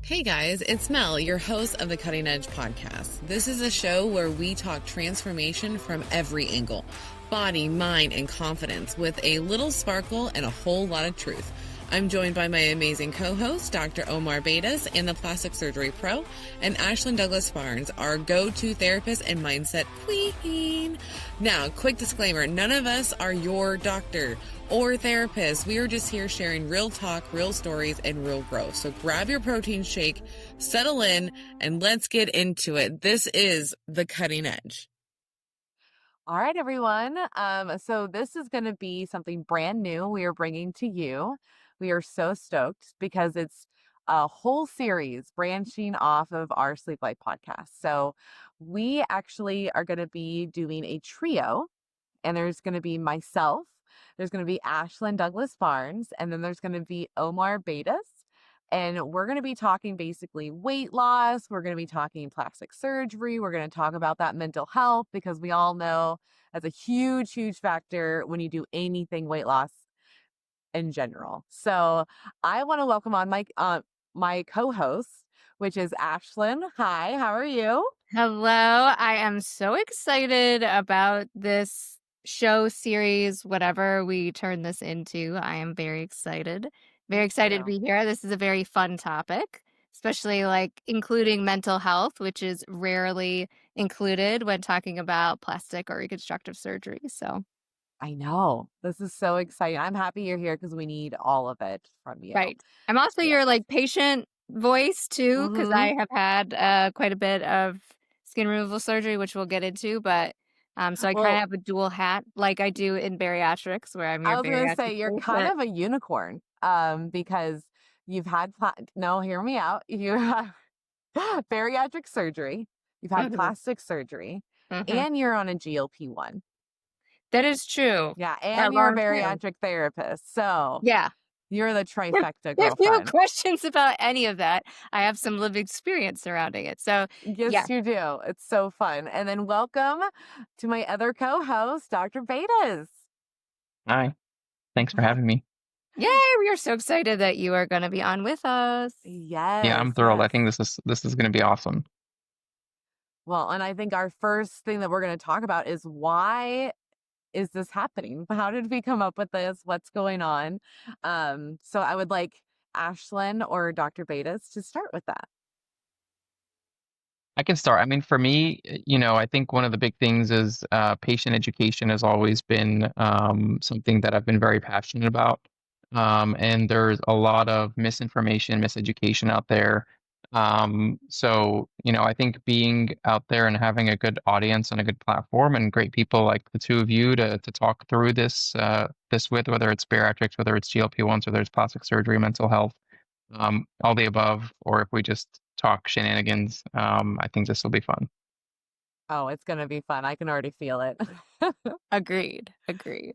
Hey guys, it's Mel, your host of the Cutting Edge podcast. This is a show where we talk transformation from every angle, body, mind, and confidence, with a little sparkle and a whole lot of truth. I'm joined by my amazing co-host, Dr. Omar Beidas, and the plastic surgery pro, and Ashlyn Douglass-Barnes, our go-to therapist and mindset queen. Now, quick disclaimer, none of us are your doctor or therapist. We are just here sharing real talk, real stories, and real growth. So grab your protein shake, settle in, and let's get into it. This is The Cutting Edge. All right, everyone. So this is going to be something brand new we are bringing to you. We are so stoked because it's a whole series branching off of our Sleep Life podcast. So we actually are going to be doing a trio, and there's going to be myself, there's going to be Ashlyn Douglass-Barnes, and then there's going to be Omar Beidas. And we're going to be talking basically weight loss. We're going to be talking plastic surgery. We're going to talk about that mental health, because we all know that's a huge, huge factor when you do anything weight loss in general. So I want to welcome on my co-host, which is Ashlyn. Hi, how are you? Hello. I am so excited about this show series, whatever we turn this into. I am very excited. Very excited to be here. This is a very fun topic, especially like including mental health, which is rarely included when talking about plastic or reconstructive surgery. So I know. This is so exciting. I'm happy you're here because we need all of it from you. right. I'm also your Yes. like patient voice too, because Mhm. I have had quite a bit of skin removal surgery, which we'll get into, but so I kind of Well, have a dual hat like I do in bariatrics, where I'm I your was going to say bariatric you're kind patient. of a unicorn, because you've had no, hear me out. You have bariatric surgery, you've had Mhm, plastic surgery, mhm. and you're on a GLP-1. That is true. Yeah, That and you're a long term. bariatric therapist. So Yeah. you're the trifecta, There's no girlfriend. questions about any of that. I have some lived experience surrounding it. So yeah. Yes, you do. It's so fun. And then welcome to my other co-host, Dr. Beidas. Hi, thanks for having me. Yay, we are so excited that you are going to be on with us. Yeah, Yes, I'm thrilled. I yes. think this is going to be awesome. Well, and I think our first thing that we're going to talk about is, why is this happening? How did we come up with this? What's going on? So I would like Ashlyn or Dr. Beidas to start with that. I can start. I mean, for me, I think one of the big things is patient education has always been something that I've been very passionate about. And there's a lot of misinformation, miseducation out there. So, I think being out there and having a good audience and a good platform and great people like the two of you to talk through this with, whether it's bariatrics, whether it's GLP-1s, whether it's plastic surgery, mental health, all the above, or if we just talk shenanigans, I think this will be fun. Oh, it's going to be fun. I can already feel it. Agreed. Agreed.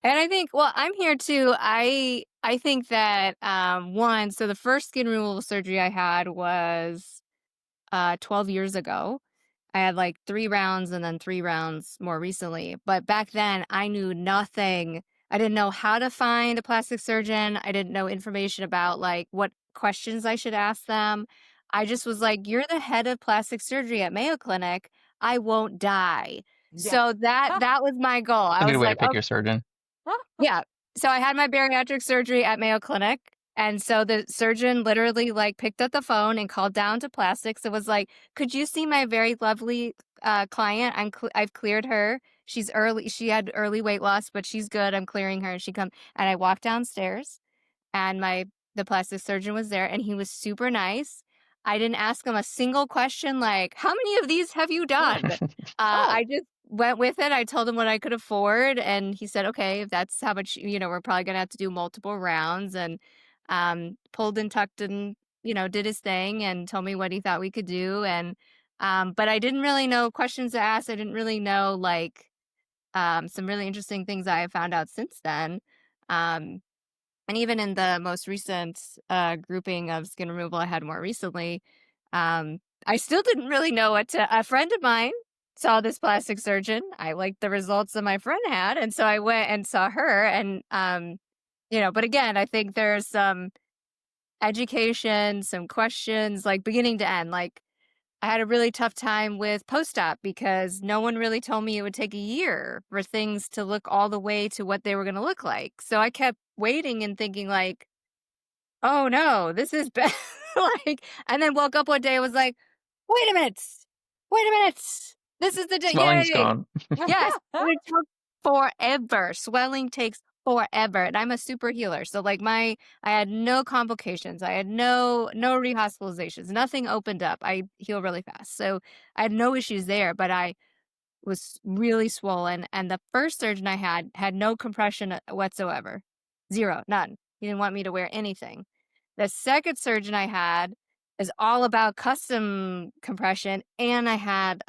And I think, well, I'm here too. I think that so the first skin removal surgery I had was 12 years ago. I had like 3 rounds and then 3 rounds more recently. But back then I knew nothing. I didn't know how to find a plastic surgeon. I didn't know information about like what questions I should ask them. I just was like, you're the head of plastic surgery at Mayo Clinic. I won't die. Yeah. So that was my goal. A I good was way to like, pick your surgeon. yeah. So I had my bariatric surgery at Mayo Clinic. And so the surgeon literally like picked up the phone and called down to plastics. It was like, could you see my very lovely client? I've cleared her. She's early. She had early weight loss, but she's good. I'm clearing her. And she come and I walked downstairs, and the plastic surgeon was there, and he was super nice. I didn't ask him a single question like, how many of these have you done? Oh, I just went with it. I told him what I could afford, and he said, okay, if that's how much, we're probably going to have to do multiple rounds, and pulled and tucked and, did his thing and told me what he thought we could do. And, but I didn't really know questions to ask. I didn't really know like some really interesting things I have found out since then. And even in the most recent grouping of skin removal I had more recently, I still didn't really know what to. A friend of mine saw this plastic surgeon. I liked the results that my friend had, and so I went and saw her. And but again, I think there's some education, some questions, like beginning to end. Like I had a really tough time with post-op because no one really told me it would take a year for things to look all the way to what they were going to look like. So I kept waiting and thinking like, oh no, this is bad. Like, and then woke up one day and was like, wait a minute, wait a minute. This is the day. Swelling's Yay. gone. Yes. And it took forever. Swelling takes forever. And I'm a super healer. So like I had no complications. I had no rehospitalizations. Nothing opened up. I heal really fast. So I had no issues there, but I was really swollen. And the first surgeon I had no compression whatsoever. Zero, none. He didn't want me to wear anything. The second surgeon I had is all about custom compression, and I had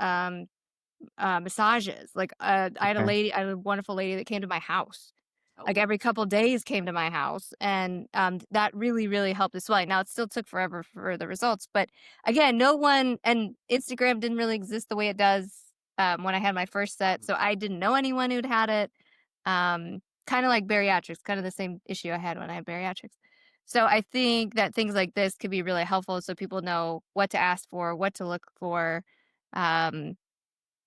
massages. Like I had Okay. I had a wonderful lady that came to my house. Like Oh, every couple days came to my house, and that really really helped the swelling. Now it still took forever for the results, but again, no one, and Instagram didn't really exist the way it does when I had my first set, so I didn't know anyone who'd had it. Kind of like bariatrics, kind of the same issue I had when I had bariatrics. So I think that things like this could be really helpful so people know what to ask for, what to look for. Um,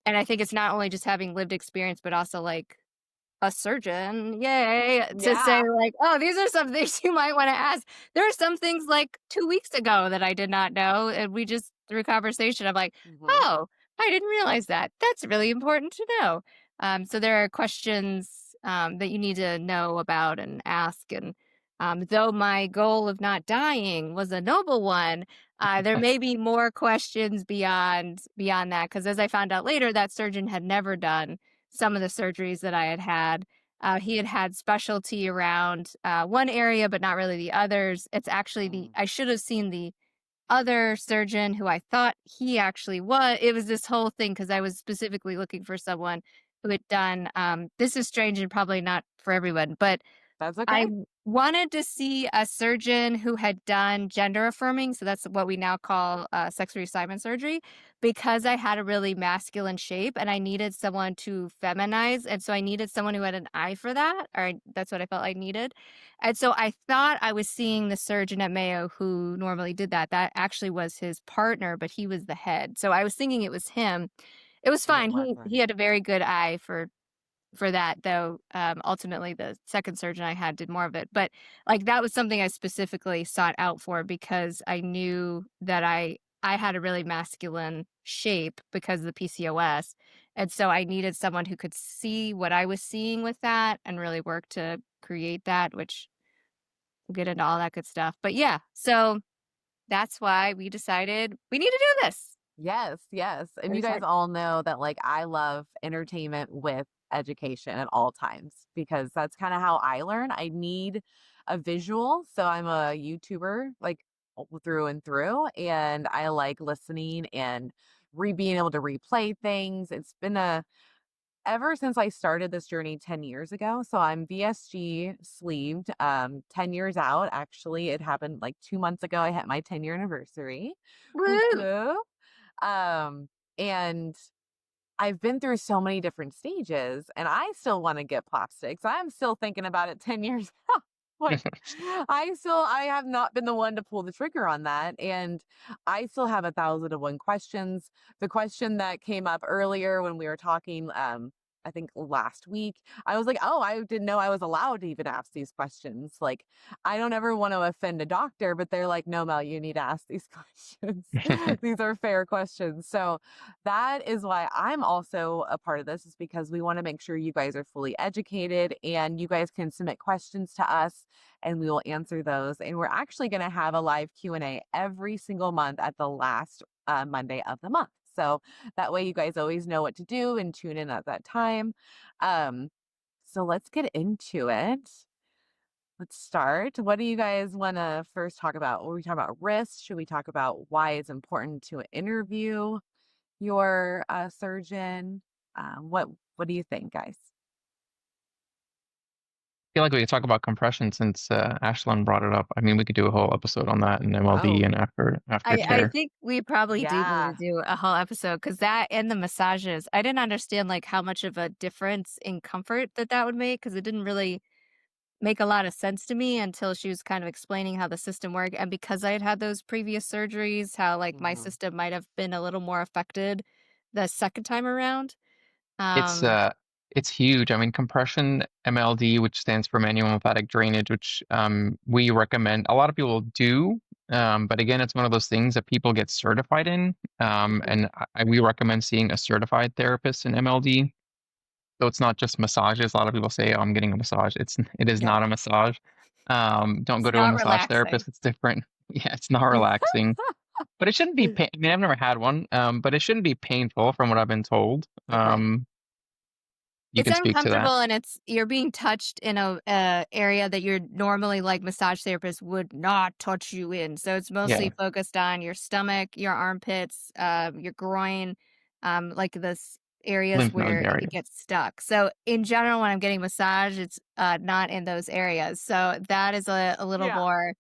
and I think it's not only just having lived experience, but also like a surgeon, yay, to say yeah. like, "Oh, these are some things you might wanna ask." There are some things like 2 weeks ago that I did not know, and we just through conversation, I'm like, Hmm. "Oh, I didn't realize that. That's really important to know." So there are questions, that you need to know about and ask, and, though my goal of not dying was a noble one, there may be more questions beyond that. Because as I found out later, that surgeon had never done some of the surgeries that I had had. He had had specialty around one area, but not really the others. It's actually I should have seen the other surgeon who I thought he actually was. It was this whole thing because I was specifically looking for someone who had done, this is strange and probably not for everyone, but That's I okay. wanted to see a surgeon who had done gender affirming, so that's what we now call sex reassignment surgery, because I had a really masculine shape and I needed someone to feminize, and so I needed someone who had an eye for that, that's what I felt I needed. And so I thought I was seeing the surgeon at Mayo who normally did that. That actually was his partner, but he was the head. So I was thinking it was him. It was And it fine. He wasn't. had a very good eye for that, though. Ultimately the second surgeon I had did more of it, but like that was something I specifically sought out for because I knew that I had a really masculine shape because of the PCOS, and so I needed someone who could see what I was seeing with that and really work to create that, which we'll get into all that good stuff. But yeah, so that's why we decided we need to do this. Yes, yes. And We're you guys excited. all know that like I love entertainment with education at all times because that's kind of how I learn. I need a visual. So I'm a YouTuber like through and through and I like listening and being able to replay things. It's been a ever since I started this journey 10 years ago. So I'm VSG sleeved 10 years out. Actually, it happened like 2 months ago. I hit my 10-year anniversary. Whoop, Woo! whoop. And I've been through so many different stages and I still want to get plastics. I'm still thinking about it 10 years out. Like I have not been the one to pull the trigger on that. And I still have 1,001 questions. The question that came up earlier when we were talking, I think last week, I was like, oh, I didn't know I was allowed to even ask these questions. Like, I don't ever want to offend a doctor, but they're like, no, Mel, you need to ask these questions. These are fair questions. So that is why I'm also a part of this, is because we want to make sure you guys are fully educated and you guys can submit questions to us and we will answer those. And we're actually going to have a live Q&A every single month at the last Monday of the month. So that way you guys always know what to do and tune in at that time. Um, so let's get into it. Let's start. What do you guys want to first talk about? Are we talking about risk? Should we talk about why it's important to interview your surgeon? What do you think, guys? Feel like we could talk about compression since Ashlyn brought it up. I mean, we could do a whole episode on that and MLD Oh, and I aftercare. think we probably do need to yeah. do a whole episode because that and the massages, I didn't understand like how much of a difference in comfort that would make because it didn't really make a lot of sense to me until she was kind of explaining how the system worked. And because I had had those previous surgeries, how like my Mhm. system might have been a little more affected the second time around. It's Um, uh it's huge. I mean, compression MLD, which stands for manual lymphatic drainage, which we recommend. A lot of people do, but again, it's one of those things that people get certified in. Mhm. And we recommend seeing a certified therapist in MLD. So it's not just massages. A lot of people say, "Oh, I'm getting a massage." It is not Yeah. a massage. Don't go it's to a not massage relaxing. therapist. It's different. Yeah, it's not relaxing, but it shouldn't be pain. I mean, I've never had one, but it shouldn't be painful from what I've been told. Okay. You It's can speak to that. uncomfortable and you're being touched in a area that you're normally like massage therapists would not touch you in. So it's Yeah, mostly focused on your stomach, your armpits, your groin, like this areas lymph node where it area. gets stuck. So in general, when I'm getting massage, it's not in those areas. So that is a little Yeah. more.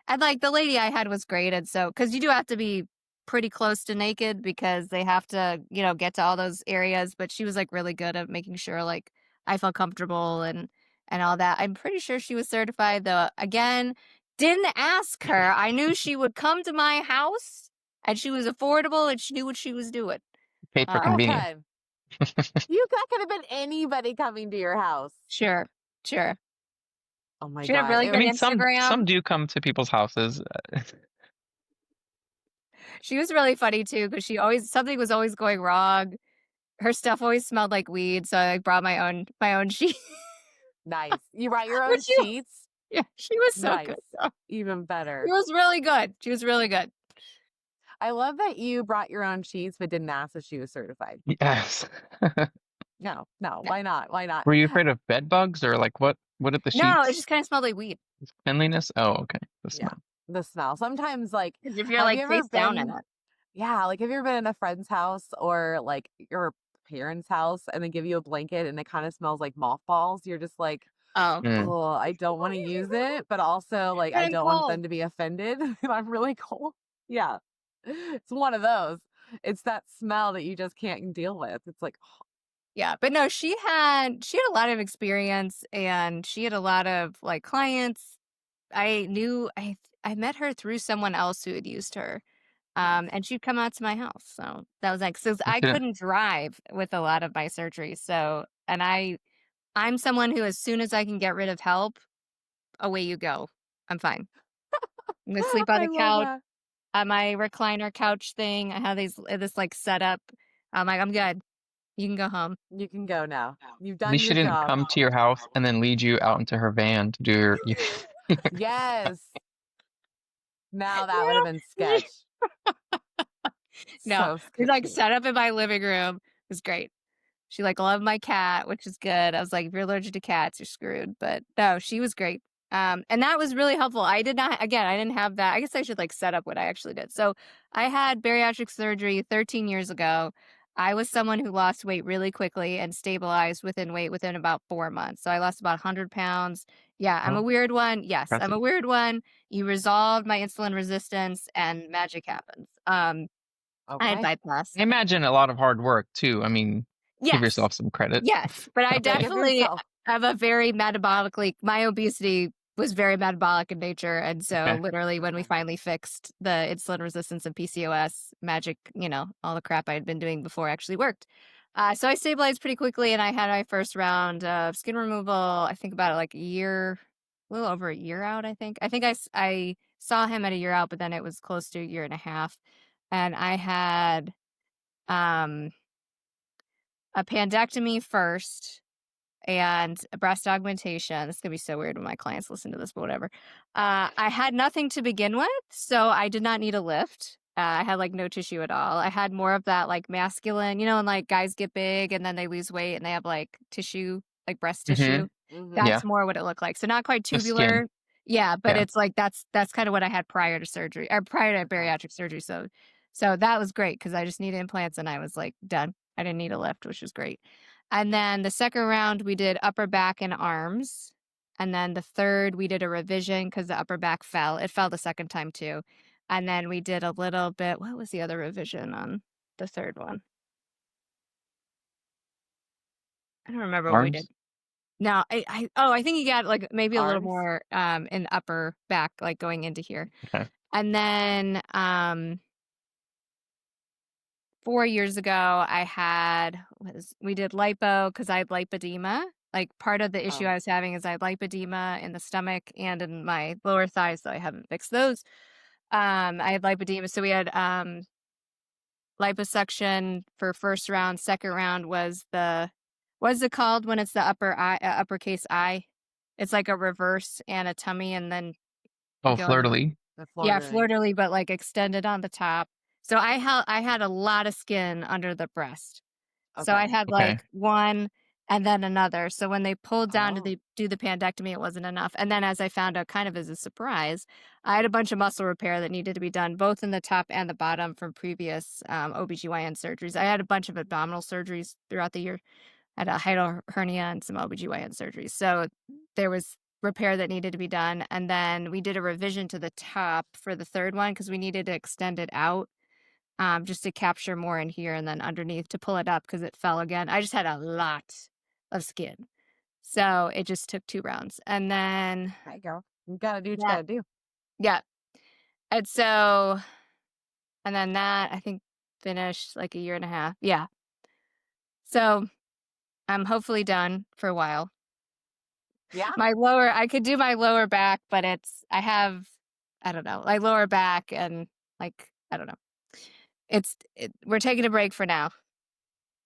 And like the lady I had was great, and so because you do have to be pretty close to naked because they have to, get to all those areas, but she was, like, really good at making sure, like, I felt comfortable and all that. I'm pretty sure she was certified, though, again, didn't ask her. I knew she would come to my house, and she was affordable, and she knew what she was doing. Paid for convenience. Okay. That could have been anybody coming to your house. Sure, sure. Oh my She had a God. really I good mean, some Instagram. do come to people's houses. She was really funny too because she always something was always going wrong. Her stuff always smelled like weed, so I brought my own sheet. Nice. You write your But own she sheets? Yeah, she was so good, Nice. though. Even She better. was really good. She was really good. I love that you brought your own sheets but didn't ask if she was certified. Yes. No, no. No. Why not? Why not? Were you afraid of bed bugs or like what did the No, it sheets just kinda smelled like weed. cleanliness? Oh, okay. The Yeah. smell. The smell. Sometimes, like, 'Cause if you're, have like, you ever face down in been, it. yeah, like, have you ever been in a friend's house or like your parents' house and they give you a blanket and it kind of smells like mothballs? You're just like, Oh. Mm. oh, I don't want to use it, but also like I Getting don't want cold. them to be offended. And I'm really cold. Yeah. It's one of those. It's that smell that you just can't deal with. It's like, Yeah, but no, she had a lot of experience, and she had a lot of, like, clients. I met her through someone else who had used her, nice. and she'd come out to my house, so that was like, so You I shouldn't couldn't drive with a lot of my surgeries, so and I'm someone who as soon as I can get rid of help, away you go. I'm fine. I'm gonna sleep on I the love couch, that. on my recliner couch thing. I have this, like, setup. I'm like, "I'm good. You can go home." You can go now. You've at done least she your didn't job. come to your house and then lead you out into her van to do your Yes. Now that would have been Yeah. sketch. No, So it's, like, sketchy. set up in my living room. It was great. She, like, loved my cat, which is good. I was like, "If you're allergic to cats, you're screwed." But no, she was great. And that was really helpful. I did not again, I didn't have that. I guess I should, like, set up what I actually did. So, I had bariatric surgery 13 years ago. I was someone who lost weight really quickly and stabilized within about 4 months. So, I lost about 100 pounds. Yeah, I'm a Oh, weird one. Yes, I'm impressive. a weird one. You resolved my insulin resistance and magic happens. I had Okay. bypass. I imagine a lot of hard work too. I mean, give Yes. yourself some credit. Yes, but I Yeah, give definitely yourself. have a very metabolically my obesity was very metabolic in nature, and so Okay. literally when we Okay. finally fixed the insulin resistance and PCOS, magic, all the crap I had been doing before actually worked. So I stabilized pretty quickly, and I had my first round of skin removal, I think about, like, a little over a year out, I think. I saw him at a year out, but then it was close to a year and a half, and I had, um, a pandectomy first and a breast augmentation. This is gonna be so weird when my clients listen to this, but whatever. I had nothing to begin with, so I did not need a lift. I had like no tissue at all. I had more of that like masculine, and like guys get big and then they lose weight and they have like tissue, like breast Hmm. tissue. Mm-hmm. Yeah. That's more what it looked like. So not quite Just skin. tubular. Yeah, but Yeah. it's like that's kind of what I had prior to surgery or prior to Okay. bariatric surgery. So that was great because I just needed implants and I was like done. I didn't need a lift, which was great. And then the second round, we did upper back and arms. And then the third, we did a revision because the upper back fell. It fell the second time too. And then we did a little bit. What was the other revision on the third one? I don't remember what we did. Arms. No, I think he got like maybe a little Arms? more in upper back, like going into here. Okay. And then 4 years ago we did lipo because I had lipedema. Like part of the issue Oh, I was having is I had lipedema in the stomach and in my lower thighs, so I haven't fixed those. I had lipedema, so we had liposuction for first round. Second round was what's it called when it's the uppercase I? It's like a reverse and a tummy, and then you Oh, go into fleur-de-lis. the yeah, fleur-de-lis. fleur-de-lis, but like extended on the top. So I had a lot of skin under the breast. So I Okay. had Okay. like one and then another. So when they pulled down to Oh, do the pandectomy, it wasn't enough. And then as I found out kind of as a surprise, I had a bunch of muscle repair that needed to be done, both in the top and the bottom from previous OBGYN surgeries. I had a bunch of abdominal surgeries throughout the year. I had a hiatal hernia and some OBGYN surgeries. So there was repair that needed to be done. And then we did a revision to the top for the third one because we needed to extend it out just to capture more in here and then underneath to pull it up because it fell again. I just had a lot of skin. So it just took 2 rounds. And then, there you go. You gotta do what you yeah, gotta do. yeah. And so, and then that I think finished like a year and a half. Yeah. So I'm hopefully done for a while. Yeah. I could do my lower back, but I don't know, like lower back and like, I don't know. We're taking a break for now.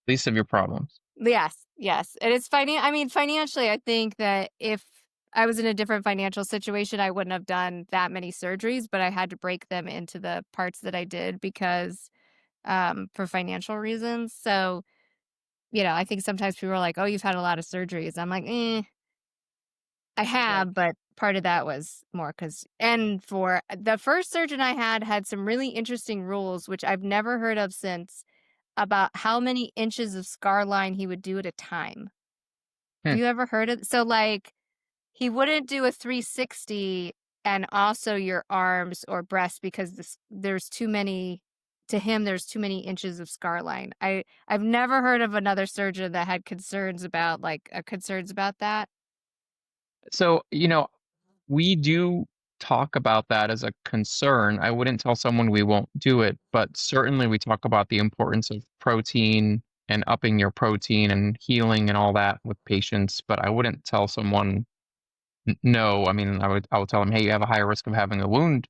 Least of your problems. Yes, yes. And it's I mean, financially, I think that if I was in a different financial situation, I wouldn't have done that many surgeries, but I had to break them into the parts that I did because for financial reasons. So, I think sometimes people are like, "Oh, you've had a lot of surgeries." I'm like, I Like, have, but part of that was more and for the first surgeon I had some really interesting rules, which I've never heard of since, about how many inches of scar line he would do at a time. Hmm. Have you ever heard of so, like, he wouldn't do a 360 and also your arms or breast because there's too many to him, there's too many inches of scar line. I've never heard of another surgeon that had concerns about that. So, we do talk about that as a concern. I wouldn't tell someone we won't do it, but certainly we talk about the importance of protein and upping your protein and healing and all that with patients. But I wouldn't tell someone no. I mean, I would tell them, hey, you have a higher risk of having a wound,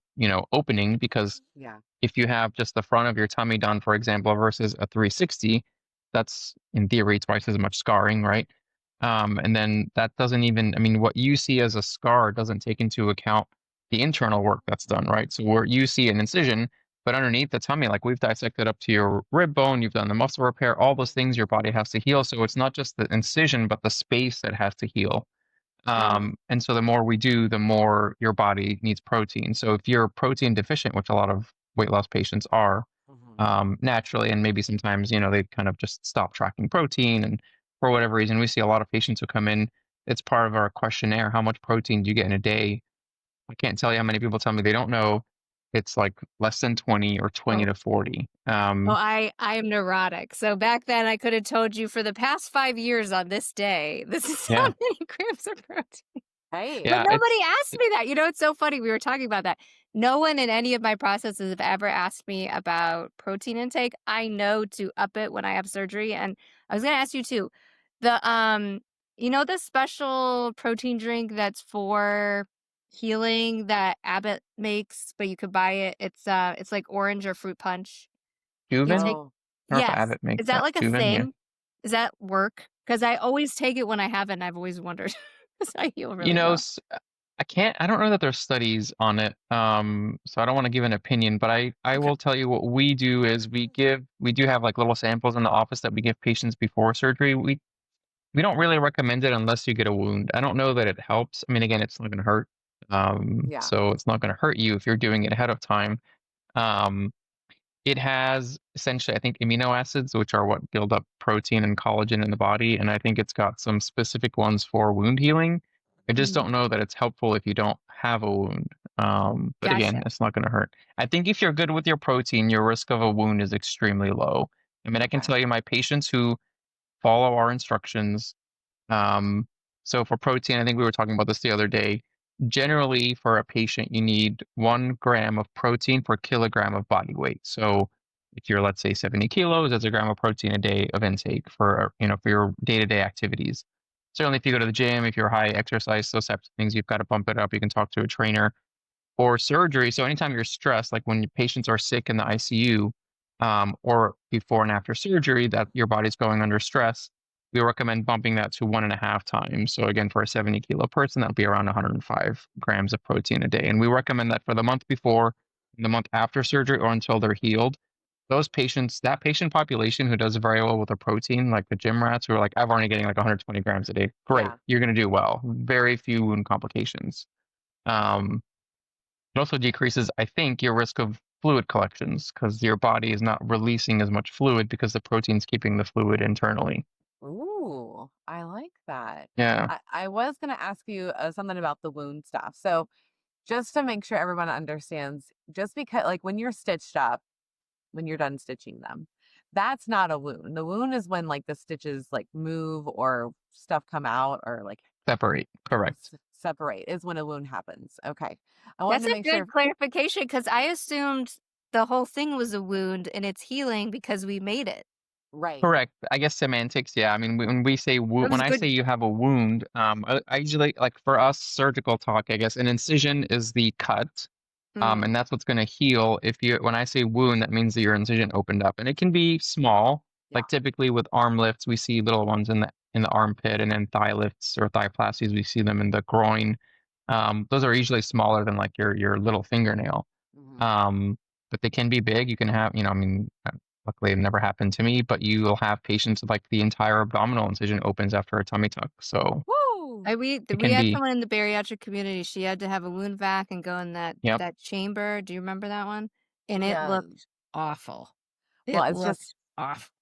opening because yeah. if you have just the front of your tummy done, for example, versus a 360, that's in theory twice as much scarring, right? And then that doesn't even, I mean, what you see as a scar doesn't take into account the internal work that's done, right? So where you see an incision, but underneath the tummy, like we've dissected up to your rib bone, you've done the muscle repair, all those things your body has to heal. So it's not just the incision, but the space that has to heal. Mm-hmm. And so the more we do, the more your body needs protein. So if you're protein deficient, which a lot of weight loss patients are Mm-hmm. naturally, and maybe sometimes, they kind of just stop tracking protein. And for whatever reason, we see a lot of patients who come in. It's part of our questionnaire. How much protein do you get in a day? I can't tell you how many people tell me they don't know. It's like less than 20 or 20 Oh, to 40. Oh, I am neurotic. So back then I could have told you for the past 5 years on this day, this is how Yeah. many grams of protein. hey. But Yeah. nobody asked me that. It's so funny. We were talking about that. No one in any of my processes have ever asked me about protein intake. I know to up it when I have surgery. And I was gonna ask you too. The special protein drink that's for healing that Abbott makes, but you could buy it. It's like orange or fruit punch. Do you Juven? take Oh, I don't know if Yes. Abbott makes Is that that. like a Juven, yeah. thing? Does that work? Because I always take it when I have it, and I've always wondered because I heal You really know, well. s- I don't know that there's studies on it. So I don't want to give an opinion, but I Okay. will tell you what we do is we do have like little samples in the office that we give patients before surgery. We don't really recommend it unless you get a wound. I don't know that it helps. I mean, again, it's not going to hurt. yeah. So it's not going to hurt you if you're doing it ahead of time. Um, it has essentially, I think, amino acids, which are what build up protein and collagen in the body. And I think it's got some specific ones for wound healing. I just Mhm. don't know that it's helpful if you don't have a wound. But again, Gotcha. it's not going to hurt. I think if you're good with your protein, your risk of a wound is extremely low. I mean, I can Okay. tell you my patients who follow our instructions, um, So for protein, I think we were talking about this the other day. Generally, for a patient, you need 1 gram of protein per kilogram of body weight. So if you're, let's say, 70 kilos, that's a gram of protein a day of intake for, for your day-to-day activities. Certainly, if you go to the gym, if you're high exercise, those types of things, you've got to bump it up. You can talk to a trainer or surgery. So anytime you're stressed, like when patients are sick in the ICU, or before and after surgery, that your body's going under stress, we recommend bumping that to 1.5 times. So again, for a 70-kilo person, that'll be around 105 grams of protein a day. And we recommend that for the month before, the month after surgery, or until they're healed. Those patients, that patient population who does very well with the protein, like the gym rats who are like, I'm already getting like 120 grams a day. Great, Yeah. you're going to do well. Very few wound complications. Um, it also decreases, I think, your risk of fluid collections because your body is not releasing as much fluid because the protein's keeping the fluid internally. Ooh, I like that. Yeah, I was going to ask you something about the wound stuff. So, just to make sure everyone understands, just because, like, when you're stitched up, when you're done stitching them, that's not a wound. The wound is when, like, the stitches, like, move or stuff come out or, like, separate. Correct. separate is when a wound happens. Okay. I wanted That's to a make good sure. clarification because I assumed the whole thing was a wound and it's healing because we made it. Right. Correct. I guess semantics. Yeah. I mean, when we say That was when a I say good. you have a wound, I usually like for us surgical talk. I guess an incision is the cut, Mm, and that's what's going to heal. If you when I say wound, that means that your incision opened up, and it can be small. Yeah. Like typically with arm lifts, we see little ones in the armpit, and then thigh lifts or thigh-plasties, we see them in the groin. Those are usually smaller than like your little fingernail. Mhm. Um, but they can be big. You can have, I mean, luckily it never happened to me, but you will have patients with like the entire abdominal incision opens after a tummy tuck. So Woo! it we can had be, someone in the bariatric community. She had to have a wound vac and go in yep. that chamber. Do you remember that one? And it Yeah. looked awful. Well, It it's just looked awful.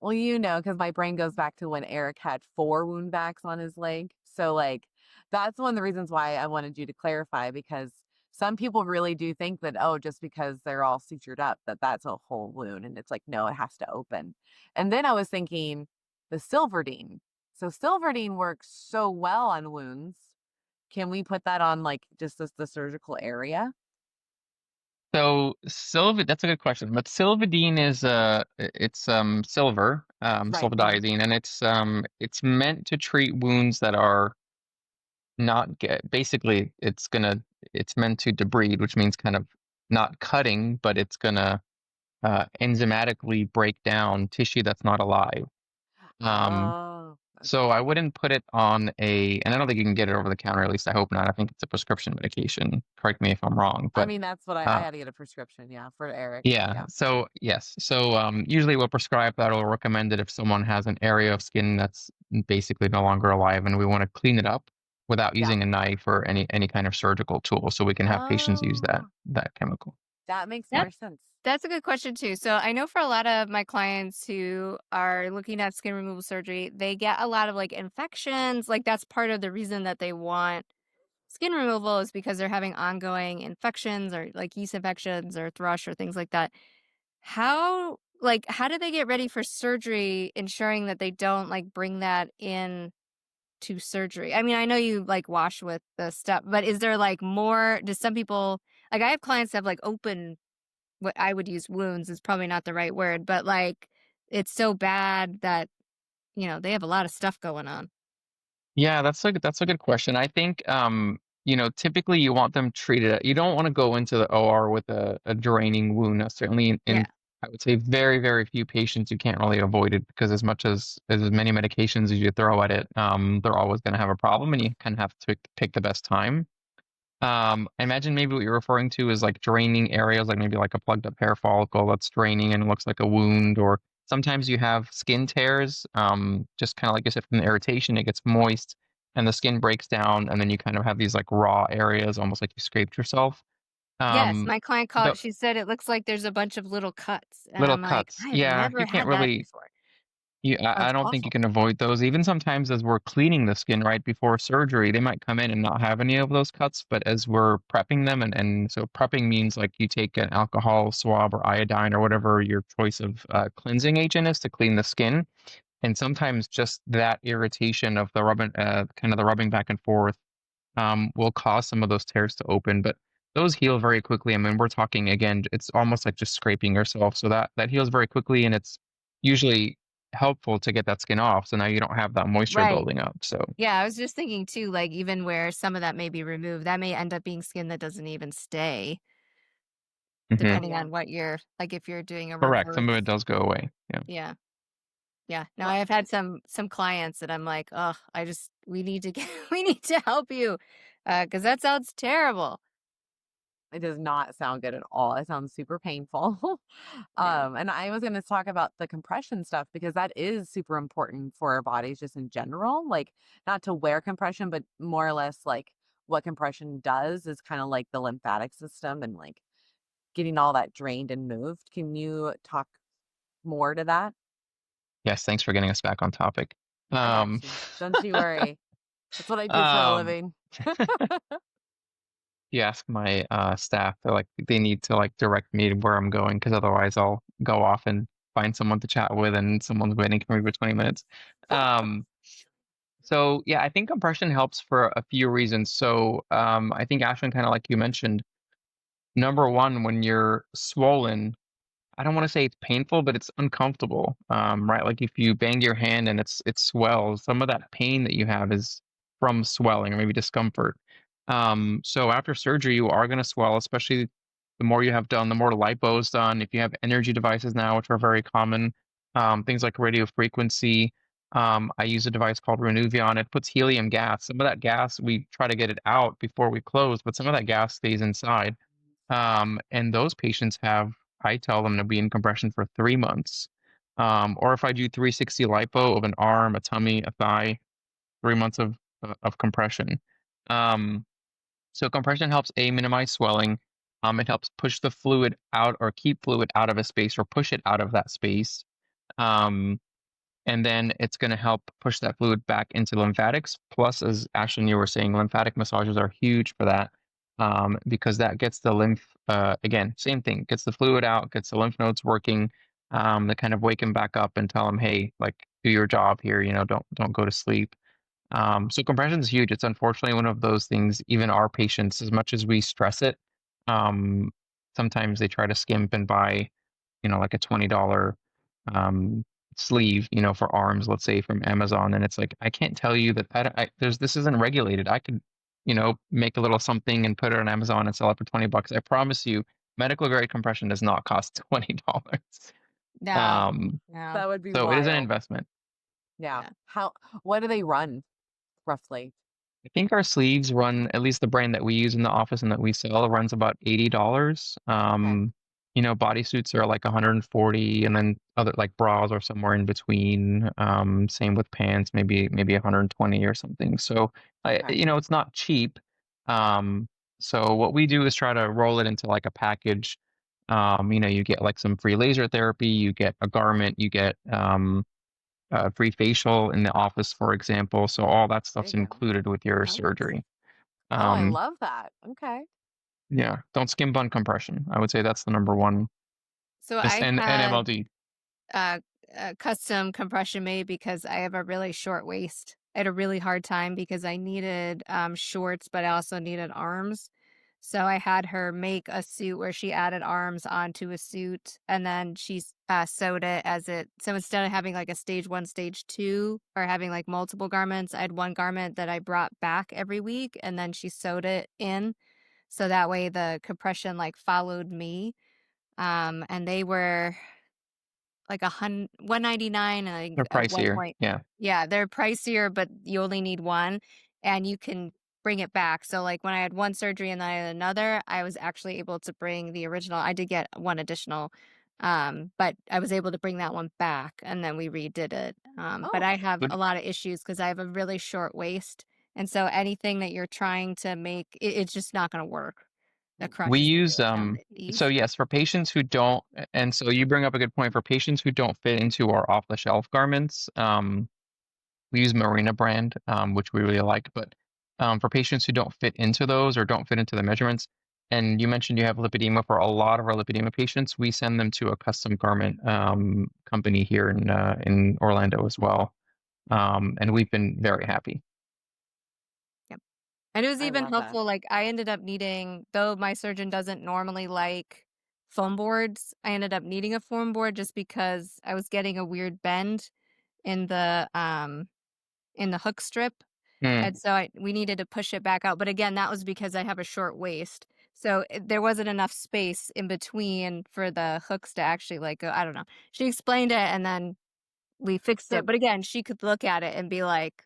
well, because my brain goes back to when Eric had 4 wound vacs on his leg. So, like, that's one of the reasons why I wanted you to clarify because some people really do think that, oh, just because they're all sutured up, that that's a whole wound. And it's like, no, it has to open. And then I was thinking the Silverdene. So, Silverdene works so well on wounds. Can we put that on like just the surgical area? So that's a good question. But Silvadene is it's silver, Right. silvadiazine, and it's meant to treat wounds that are not get basically it's meant to debride, which means kind of not cutting, but it's gonna enzymatically break down tissue that's not alive. Um, Oh, so okay. I wouldn't put it on and I don't think you can get it over the counter, at least I hope not. I think it's a prescription medication. Correct me if I'm wrong, I but mean, that's what I uh, had to get a prescription, yeah, for Eric. yeah. Yeah. So yes. So usually we'll prescribe that or recommend it if someone has an area of skin that's basically no longer alive, and we want to clean it up without Yeah. using a knife or any kind of surgical tool. So we can have patients use Oh, that chemical. that makes That more sense. that's a good question too. So I know for a lot of my clients who are looking at skin removal surgery, they get a lot of like infections. Like that's part of the reason that they want skin removal is because they're having ongoing infections or like yeast infections or thrush or things like that. How do they get ready for surgery ensuring that they don't like bring that in to surgery? I mean, I know you like wash with the stuff, but is there like more does some people like I have clients that have like open what I would use wounds is probably not the right word, but like it's so bad that, they have a lot of stuff going on. Yeah, that's a good question. I think typically you want them treated. You don't want to go into the OR with a draining wound. Certainly in Yeah. I would say very, very few patients you can't really avoid it because as much as many medications as you throw at it, they're always going to have a problem, and you kind of have to pick the best time. I imagine maybe what you're referring to is like draining areas, like maybe like a plugged up hair follicle that's draining and looks like a wound, or sometimes you have skin tears, just kind of like you said from the irritation, it gets moist and the skin breaks down, and then you kind of have these like raw areas, almost like you scraped yourself. Yes, Um, my client the called she said it looks like there's a bunch of little cuts, and little I'm like, cuts, "I have yeah, never you can't had that really. before." I Sounds don't think you awful. can avoid those. Even sometimes as we're cleaning the skin right before surgery, they might come in and not have any of those cuts. But as we're prepping them, and so prepping means like you take an alcohol swab or iodine or whatever your choice of cleansing agent is to clean the skin. And sometimes just that irritation of the rubbing, kind of the rubbing back and forth, will cause some of those tears to open. But those heal very quickly. I mean, we're talking again, it's almost like just scraping yourself. So that heals very quickly, and it's usually helpful to get that skin off. So now you don't have that moisture Right. building up. So Yeah, I was just thinking too, like even where some of that may be removed, that may end up being skin that doesn't even stay, mhm. depending on what you're like if you're doing a Correct. Some of it reverse. does go away. Yeah. Yeah. Yeah. No, Well, I have had some clients that I'm like, "Oh, we need to get we need to help you, because that sounds terrible." it does not sound good at all. It sounds super painful. Yeah. And I was going to talk about the compression stuff because that is super important for our bodies just in general. Like, not to wear compression, but more or less like what compression does is kind of like the lymphatic system and like getting all that drained and moved. Can you talk more to that? Yes. Thanks for getting us back on topic. I got Um, you. Don't you worry. That's what I do for a um, living. you ask my staff, they're like, they need to like direct me to where I'm going because otherwise I'll go off and find someone to chat with and someone's waiting for me for 20 minutes. Um, so yeah, I think compression helps for a few reasons. So I think Ashlyn, kind of like you mentioned, number one, when you're swollen, I don't want to say it's painful, but it's uncomfortable. Right? Like if you bang your hand and it swells, some of that pain that you have is from swelling or maybe discomfort. So after surgery, you are going to swell, especially the more you have done, the more lipo is done. If you have energy devices now, which are very common, things like radio frequency. I use a device called Renuvion. It puts helium gas. Some of that gas, we try to get it out before we close, but some of that gas stays inside. And those patients have, I tell them to be in compression for 3 months. Or if I do 360 lipo of an arm, a tummy, a thigh, 3 months of compression. Um, so compression helps minimize swelling. It helps push the fluid out or keep fluid out of a space or push it out of that space. Um, and then it's going to help push that fluid back into lymphatics. Plus, as Ashlyn, you were saying, lymphatic massages are huge for that, because that gets the lymph, again, same thing, gets the fluid out, gets the lymph nodes working, to kind of wake them back up and tell them, hey, like, do your job here, don't go to sleep. So compression is huge. It's unfortunately one of those things, even our patients, as much as we stress it, um, sometimes they try to skimp and buy, like a $20 um, sleeve, for arms, let's say from Amazon. And it's like, I can't tell you that this isn't regulated. I could, make a little something and put it on Amazon and sell it for 20 bucks. I promise you, medical grade compression does not cost $20. No. Um, No. That would be so it is an wild. investment. Yeah. Yeah. What do they run roughly? I think our sleeves run, at least the brand that we use in the office and that we sell, runs about $80. Okay. Bodysuits are like 140, and then other like bras are somewhere in between. Same with pants, maybe 120 or something. So Okay. it's not cheap. Um, so what we do is try to roll it into like a package. You get like some free laser therapy, you get a garment, you get free facial in the office, for example. So all that There stuff's you go. included with your Nice. surgery. Oh, I Um, love that. Okay. yeah, don't skim bun compression. I would say that's the number one. So Just I and had MLD. uh, custom compression made because I have a really short waist. I had a really hard time because I needed shorts, but I also needed arms. So I had her make a suit where she added arms onto a suit, and then she sewed it as it. So instead of having like a stage one, stage two, or having like multiple garments, I had one garment that I brought back every week, and then she sewed it in. So that way the compression like followed me. And they were like 199, I think They're at one pricier. point. Yeah. Yeah, they're pricier, but you only need one, and you can bring it back. So, like, when I had one surgery and then I had another, I was actually able to bring the original. I did get one additional, but I was able to bring that one back, and then we redid it. But Oh, I have But a lot of issues because I have a really short waist, and so anything that you're trying to make, it's just not gonna work. The crunch we is gonna use really pound the so knees. yes, for patients who don't, and so you bring up a good point, for patients who don't fit into our off-the-shelf garments, we use Marina brand, which we really like, but for patients who don't fit into those or don't fit into the measurements, And you mentioned you have lipedema. For a lot of our lipedema patients, we send them to a custom garment company here in Orlando as well. And we've been very happy. Yep. And it was I even love that. helpful, like, I ended up needing, though my surgeon doesn't normally like foam boards, I ended up needing a foam board just because I was getting a weird bend in the hook strip, Mm, and so we needed to push it back out, but again, that was because I have a short waist, so there wasn't enough space in between for the hooks to actually, like, go I don't know. She explained it, and then we fixed it, So but again, she could look at it and be like,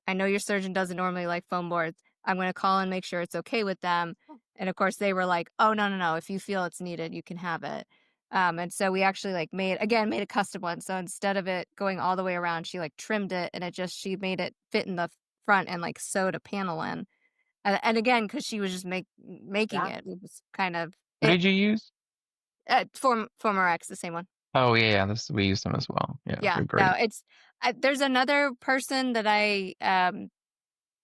I know your surgeon doesn't normally like foam boards. I'm going to call and make sure it's okay with them. And of course, they were like, "Oh, no, no, no. If you feel it's needed, you can have it." And so we actually like made a custom one. So instead of it going all the way around, she like trimmed it, and she made it fit in the front and like sewed a panel in. And again, because she was just making yeah. it, it was kind of what it. did you use? Former ex, the same one. Oh yeah, this we use them as well. Yeah, Yeah, they're no, great. there's another person that I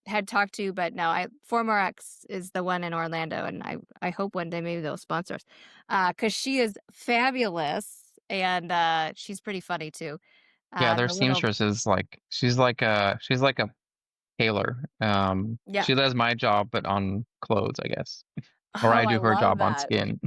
had talked to, but no, Former X is the one in Orlando, and I hope one day maybe they'll sponsor us, because she is fabulous, and she's pretty funny too. Yeah, their The little seamstress is like she's like a tailor. Yeah. She does my job, but on clothes, I guess, or Oh, I I do her love job on that. skin.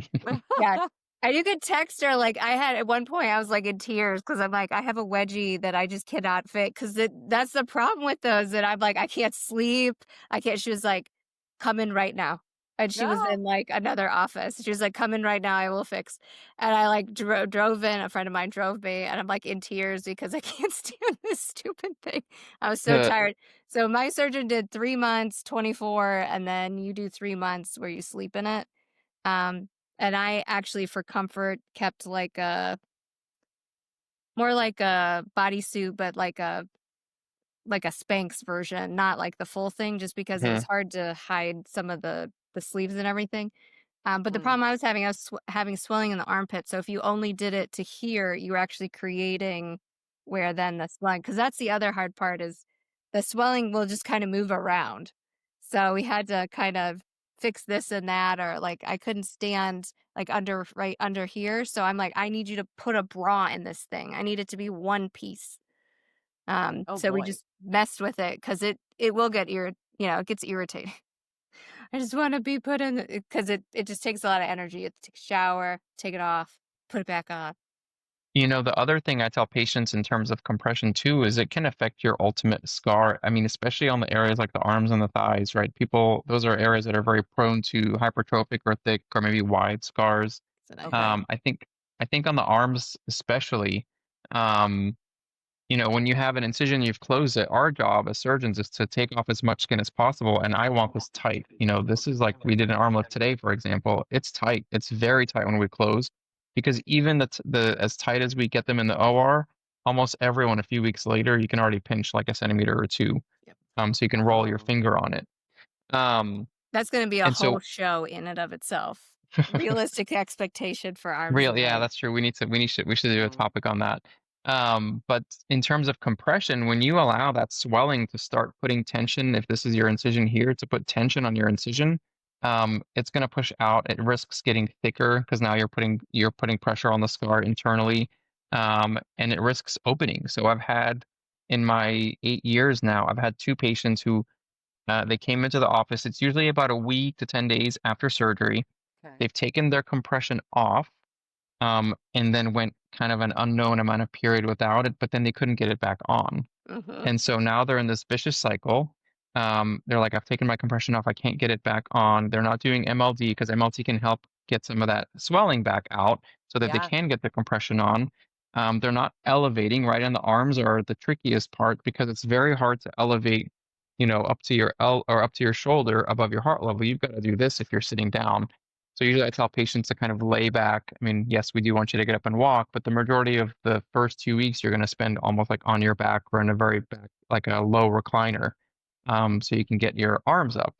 Yeah. And you could text her, like, I had at one point, I was, like, in tears because 'cause I'm like, "I have a wedgie that I just cannot fit," 'cause that's the problem with those, that I'm like, "I can't sleep, I can't." She was like, "Come in right now." And she was No. in, like, another office. She was like, "Come in right now, I will fix." And I, like, drove in, a friend of mine drove me, and I'm, like, in tears because I can't stand this stupid thing. I was so The tired. So my surgeon did 3 months, 24, and then you do 3 months where you sleep in it. Um, and I actually, for comfort, kept like a more like a bodysuit, but like a Spanx version, not like the full thing, just because it was Mhm. hard to hide some of the sleeves and everything. But the Mm. problem I was having swelling in the armpit. So if you only did it to here, you were actually creating where then the swelling, because that's the other hard part is the swelling will just kind of move around. So we had to kind of fix this and that, or like I couldn't stand like right under here. So I'm like, I need you to put a bra in this thing. I need it to be one piece. Oh So we boy. just messed with it because it will get it gets irritating. I just wanna be put in because it just takes a lot of energy. You have to take a shower, take it off, put it back on. The other thing I tell patients in terms of compression too is it can affect your ultimate scar. I mean, especially on the areas like the arms and the thighs, right? People, those are areas that are very prone to hypertrophic or thick or maybe wide scars. So I Okay. I think on the arms especially, um, when you have an incision, you've closed it. Our job as surgeons is to take off as much skin as possible, and I want this tight. This is like we did an arm lift today, for example. It's tight. It's very tight when we close, because even the as tight as we get them in the OR, almost everyone a few weeks later, you can already pinch like a centimeter or two. Yep. So you can roll your Oh. finger on it. Um, That's gonna be a and whole so show in and of itself. Realistic expectation for arms Real, and yeah, legs. that's true. We should do a Mm. topic on that. But in terms of compression, when you allow that swelling to start putting tension, if this is your incision here, to put tension on your incision, it's going to push out. It risks getting thicker because now you're putting pressure on the scar internally, and it risks opening. So I've had in my 8 years now, I've had two patients who they came into the office. It's usually about a week to 10 days after surgery. Okay. They've taken their compression off, and then went kind of an unknown amount of period without it, but then they couldn't get it back on. Mhm. And so now they're in this vicious cycle. They're like, I've taken my compression off, I can't get it back on. They're not doing MLD because MLD can help get some of that swelling back out so that they Yeah. can get the compression on. They're not elevating. Right in the arms are the trickiest part because it's very hard to elevate, up to your or up to your shoulder above your heart level. You've got to do this if you're sitting down. So usually I tell patients to kind of lay back. I mean, yes, we do want you to get up and walk, but the majority of the first 2 weeks you're going to spend almost like on your back or in a very back, like a low recliner, so you can get your arms up.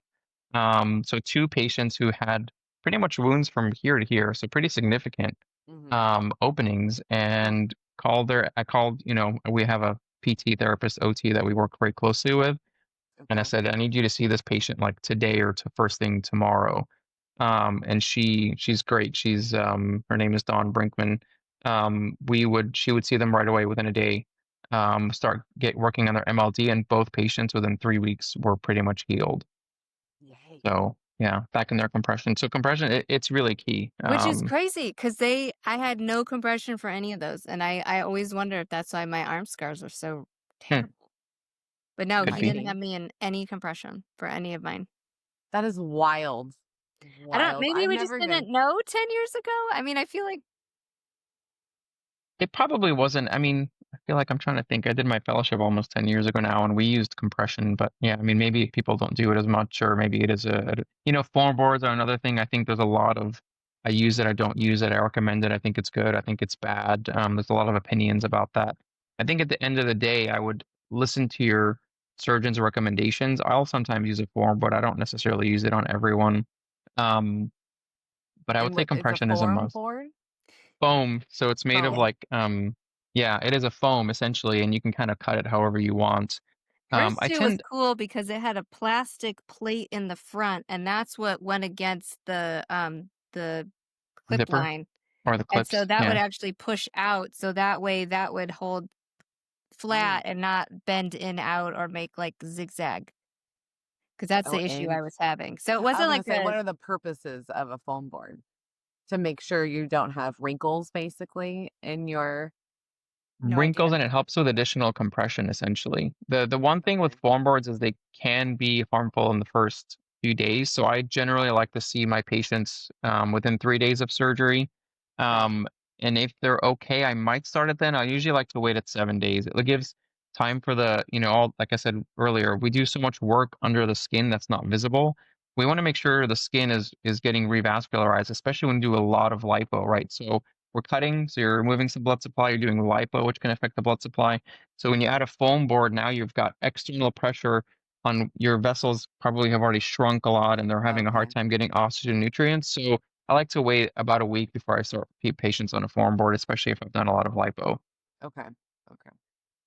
So two patients who had pretty much wounds from here to here, so pretty significant Hmm. openings, and I called, we have a PT therapist, OT that we work very closely with, and I Okay. said, I need you to see this patient like today or to first thing tomorrow. And she's great. She's her name is Dawn Brinkman. She would see them right away within a day. Start get working on their MLD, and both patients within 3 weeks were pretty much healed. Yay. So yeah, back in their compression. So compression, it's really key. Which is crazy because I had no compression for any of those. And I always wonder if that's why my arm scars are so Hmm, terrible. But no, could he be. didn't have me in any compression for any of mine. That is wild. I don't, Wild. maybe I've we just never didn't even. know 10 years ago. I mean, I feel like, It probably wasn't. I mean, I feel like I'm trying to think. I did my fellowship almost 10 years ago now, and we used compression, but yeah, I mean, maybe people don't do it as much, or maybe it is foam boards are another thing. I think there's a lot of, I use it, I don't use it, I recommend it, I think it's good, I think it's bad. There's a lot of opinions about that. I think at the end of the day, I would listen to your surgeon's recommendations. I'll sometimes use a foam board. I don't necessarily use it on everyone. Um, but I would And say what it's a compression is a form must. board? Foam, so it's made of Foam. like yeah, it is a foam essentially, and you can kind of cut it however you want. hers I too was tend cool because it had a plastic plate in the front, and that's what went against the clip zipper line. or the And so clips. that would Yeah. actually push out, so that way that would hold Mm. flat and not bend in out or make like zigzag. Because that's Oh, the issue and I was having. So it I was wasn't gonna like say, a what are the purposes of a foam board? To make sure you don't have wrinkles, basically, in your. No Wrinkles, idea. and it helps with additional compression essentially. The one thing with Okay. foam boards is they can be harmful in the first few days. So I generally like to see my patients within 3 days of surgery. Okay. Um, and if they're okay, I might start it then. I usually like to wait at 7 days. It gives time for all, like I said earlier, we do so much work under the skin that's not visible. We want to make sure the skin is getting revascularized, especially when we do a lot of lipo, right? So we're cutting, so you're removing some blood supply, you're doing lipo, which can affect the blood supply. So when you add a foam board, now you've got external pressure on your vessels, probably have already shrunk a lot and they're having a hard Okay. time getting oxygen and nutrients. So I like to wait about a week before I start patients on a foam board, especially if I've done a lot of lipo. Okay. Okay.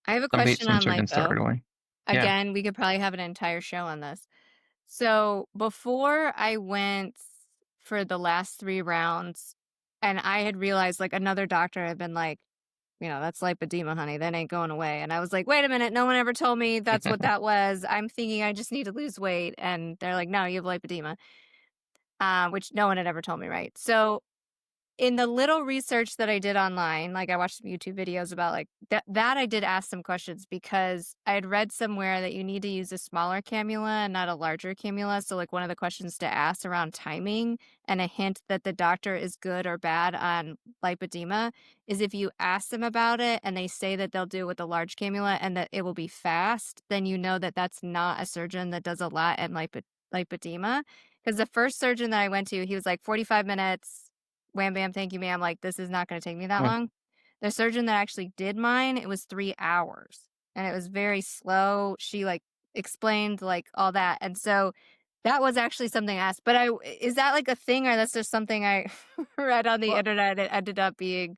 I have a question Some on surgeons start lipo. right away. Yeah. Again, we could probably have an entire show on this. So before I went for the last 3 rounds, and I had realized, like, another doctor had been like, "That's lipedema, honey. That ain't going away." And I was like, "Wait a minute. No one ever told me that's what that was. I'm thinking I just need to lose weight." And they're like, "No, you have lipedema," which no one had ever told me, right? So in the little research that I did online, like I watched some YouTube videos about like that I did ask some questions because I had read somewhere that you need to use a smaller cannula and not a larger cannula. So like one of the questions to ask around timing and a hint that the doctor is good or bad on lipedema is if you ask them about it and they say that they'll do it with a large cannula and that it will be fast, then you know that that's not a surgeon that does a lot in lipedema. Because the first surgeon that I went to, he was like 45 minutes. Wham bam, thank you, ma'am. Like, this is not gonna take me that long. The surgeon that actually did mine, it was 3 hours, and it was very slow. She, like, explained, like, all that, and so that was actually something I asked, but is that, like, a thing, or that's just something I read on the Well, internet? It ended up being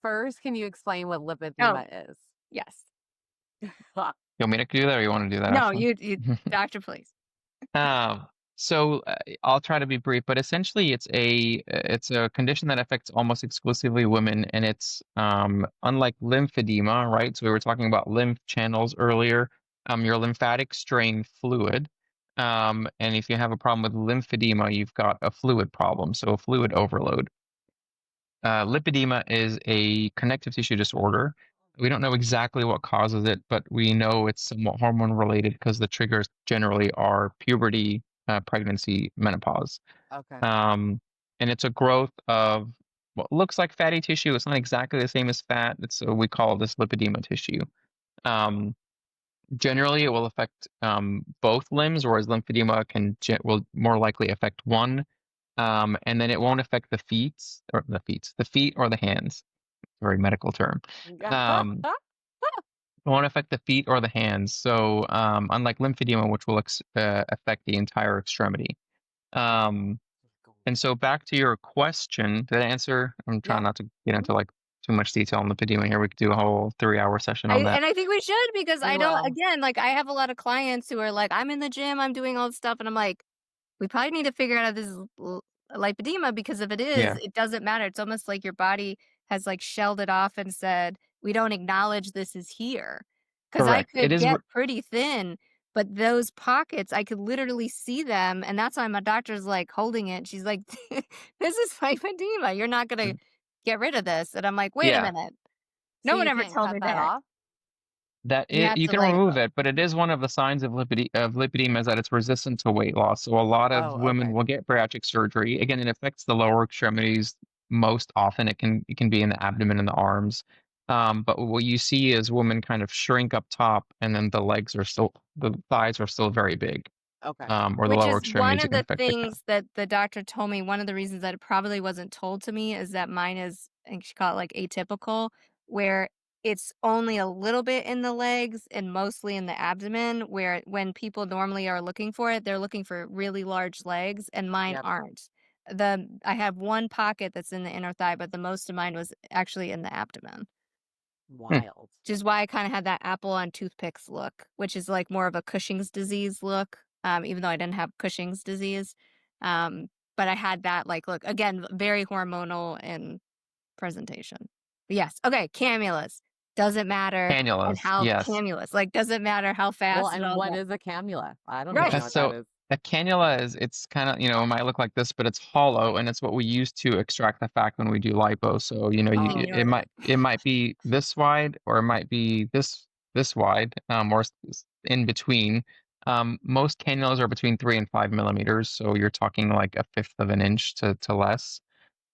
first, can you explain what oh, lipedema is? yes. Ha, You want me to do that or you want to do that, No, Ashlyn? you doctor, please. Um, I'll try to be brief, but essentially it's a condition that affects almost exclusively women, and it's unlike lymphedema, right? So we were talking about lymph channels earlier. Your lymphatic strain fluid. And if you have a problem with lymphedema, you've got a fluid problem, so a fluid overload. Lipedema is a connective tissue disorder. We don't know exactly what causes it, but we know it's somewhat hormone related because the triggers generally are puberty, pregnancy, menopause. okay. Um, and it's a growth of what looks like fatty tissue. It's not exactly the same as fat. We call this lipedema tissue. Um, Generally, it will affect both limbs, whereas lymphedema will more likely affect one. And then it won't affect the feet or the hands. Very medical term. Um, it won't affect the feet or the hands. So, unlike lymphedema, which will affect the entire extremity. And so back to your question, did I answer? I'm trying Yeah. not to get Mhm. into like too much detail on lipedema here. We could do a whole 3-hour session on that. I think we should because We I don't will. again, like, I have a lot of clients who are like, "I'm in the gym, I'm doing all this stuff," and I'm like, "We probably need to figure out if this is lipedema, because if it is, Yeah, it doesn't matter. It's almost like your body has like shelled it off and said, we don't acknowledge this is here. Because I correct. It could is. get pretty thin, but those pockets, I could literally see them. And that's why my doctor's like holding it. She's like, this is lipedema. You're not going to get rid of this. And I'm like, wait a Yeah. minute. So No one you ever can't told cut me that that. off? You have You to can like, remove it, but it is one of the signs of lipedema is that it's resistant to weight loss. So a lot of Oh, women okay. will get bariatric surgery. Again, it affects the lower extremities most often. It can be in the abdomen and the arms. But what you see is women kind of shrink up top, and then the thighs are still very big. Okay. Or the which lower is one extremities, it of can the affect the calf. things that the doctor told me. One of the reasons that it probably wasn't told to me is that mine is, I think she called it like atypical, where it's only a little bit in the legs and mostly in the abdomen, where when people normally are looking for it, they're looking for really large legs, and mine Yep. aren't. I have one pocket that's in the inner thigh, but the most of mine was actually in the abdomen. Hmm. Wild. Which is why I kinda had that apple on toothpicks look, which is, like, more of a Cushing's disease look, even though I didn't have Cushing's disease. Um, but I had that, like, look, again, very hormonal in presentation. But yes, okay, cannulas. Doesn't matter and Cannulas, how yes. cannulas, like, doesn't matter how Well, fast it and all what goes. is a cannula? I don't even Right. know what that So is. a cannula it's kind of, it might look like this, but it's hollow, and it's what we use to extract the fat when we do lipo. So, Didn't Oh, know that. it might be this wide, or it might be this wide, or in between. Most cannulas are between 3 and 5 millimeters, so you're talking like a fifth of an inch to less.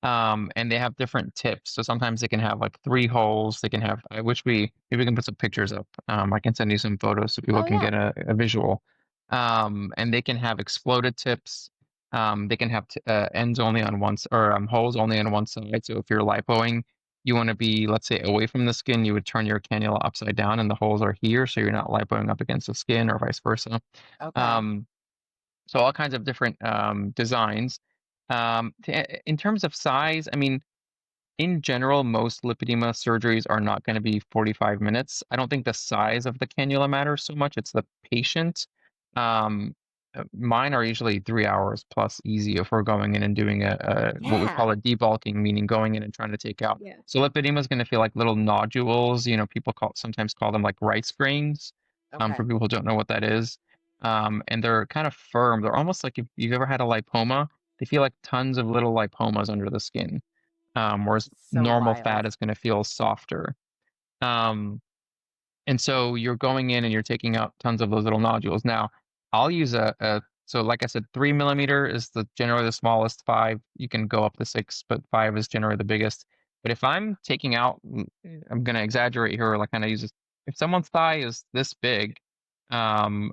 And they have different tips. So sometimes they can have like 3 holes. They can have, I wish maybe we can put some pictures up. I can send you some photos so people Oh, can yeah. get a visual. And they can have exploded tips. They can have ends only on or holes only on one side. So if you're lipoing, you want to be, let's say, away from the skin, you would turn your cannula upside down and the holes are here. So you're not lipoing up against the skin or vice versa. okay. Um, so all kinds of different designs. In terms of size, I mean, in general, most lipedema surgeries are not going to be 45 minutes. I don't think the size of the cannula matters so much. It's the patient. Um, Mine are usually 3 hours plus easy if we're going in and doing a what we Yeah. call a debulking, meaning going in and trying to take out. Yeah. So lipedema is going to feel like little nodules. People sometimes call them like rice grains. For Okay. people who don't know what that is, and they're kind of firm. They're almost like if you've ever had a lipoma. They feel like tons of little lipomas under the skin, whereas So normal wild. fat is going to feel softer. Um, and so you're going in and you're taking out tons of those little nodules. Now, I'll use so like I said, 3 millimeter is generally the smallest. 5, you can go up to 6, but 5 is generally the biggest. But if I'm taking out, I'm going to exaggerate here, or like kind of use this. If someone's thigh is this big, um,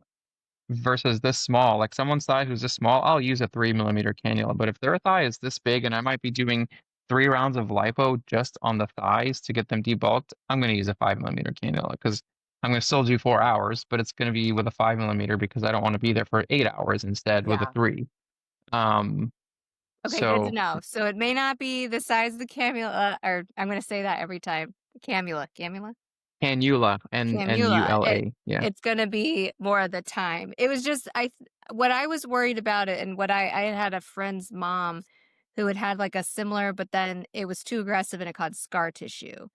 versus this small. Like someone's thigh who's this small, I'll use a 3 millimeter cannula. But if their thigh is this big and I might be doing 3 rounds of lipo just on the thighs to get them debulked, I'm going to use a 5 millimeter cannula because I'm going to still do 4 hours, but it's going to be with a 5 millimeter because I don't want to be there for 8 hours instead with a Yeah. 3. Um, Okay, good to so know. So it may not be the size of the cannula, or I'm gonna say that every time. Cannula. Cannula? cannula, Cannula, Nula, yeah. it's gonna be more of the time. It was just what I was worried about it, and what I had a friend's mom who had had, like, a similar, but then it was too aggressive and it caused scar tissue.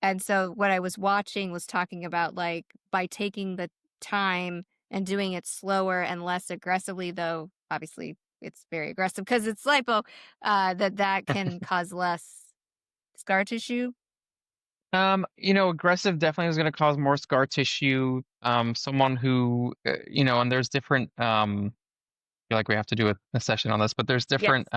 And so what I was watching was talking about, like, by taking the time and doing it slower and less aggressively, though obviously it's very aggressive because it's lipo, that can cause less scar tissue. Aggressive definitely is going to cause more scar tissue. Someone who, and there's different, feel like we have to do a session on this, but there's Yes. different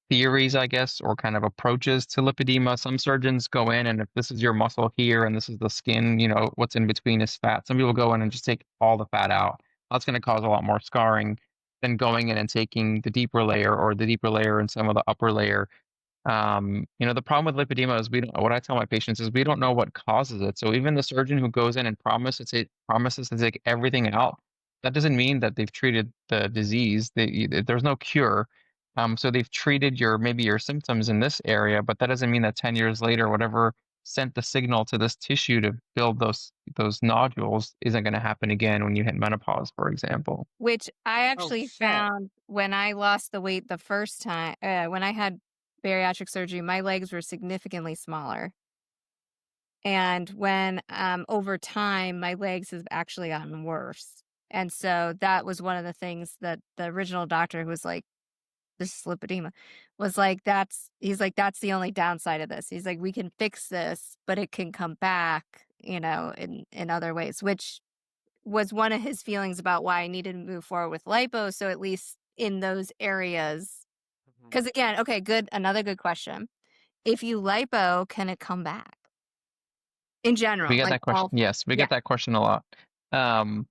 theories, I guess, or kind of approaches to lipedema. Some surgeons go in, and if this is your muscle here and this is the skin, what's in between is fat. Some people go in and just take all the fat out. That's going to cause a lot more scarring than going in and taking the deeper layer or the deeper layer and some of the upper layer. The problem with lipedema is what I tell my patients is we don't know what causes it. So even the surgeon who goes in and promises to take everything out, that doesn't mean that they've treated the disease. There's no cure. So they've treated maybe your symptoms in this area, but that doesn't mean that 10 years later, whatever sent the signal to this tissue to build those nodules isn't going to happen again when you hit menopause, for example. Which I Oh actually shit. found when I lost the weight the first time, when I had bariatric surgery, my legs were significantly smaller. And when over time, my legs have actually gotten worse. And so that was one of the things that the original doctor who was like, this is lipedema, was like, he's like, that's the only downside of this. He's like, we can fix this, but it can come back, in other ways, which was one of his feelings about why I needed to move forward with lipo. So at least in those areas, Mhm. because again, okay, good. Another good question. If you lipo, can it come back in We general? get Like that question. all, Yes, we yeah. get that question a lot. Um,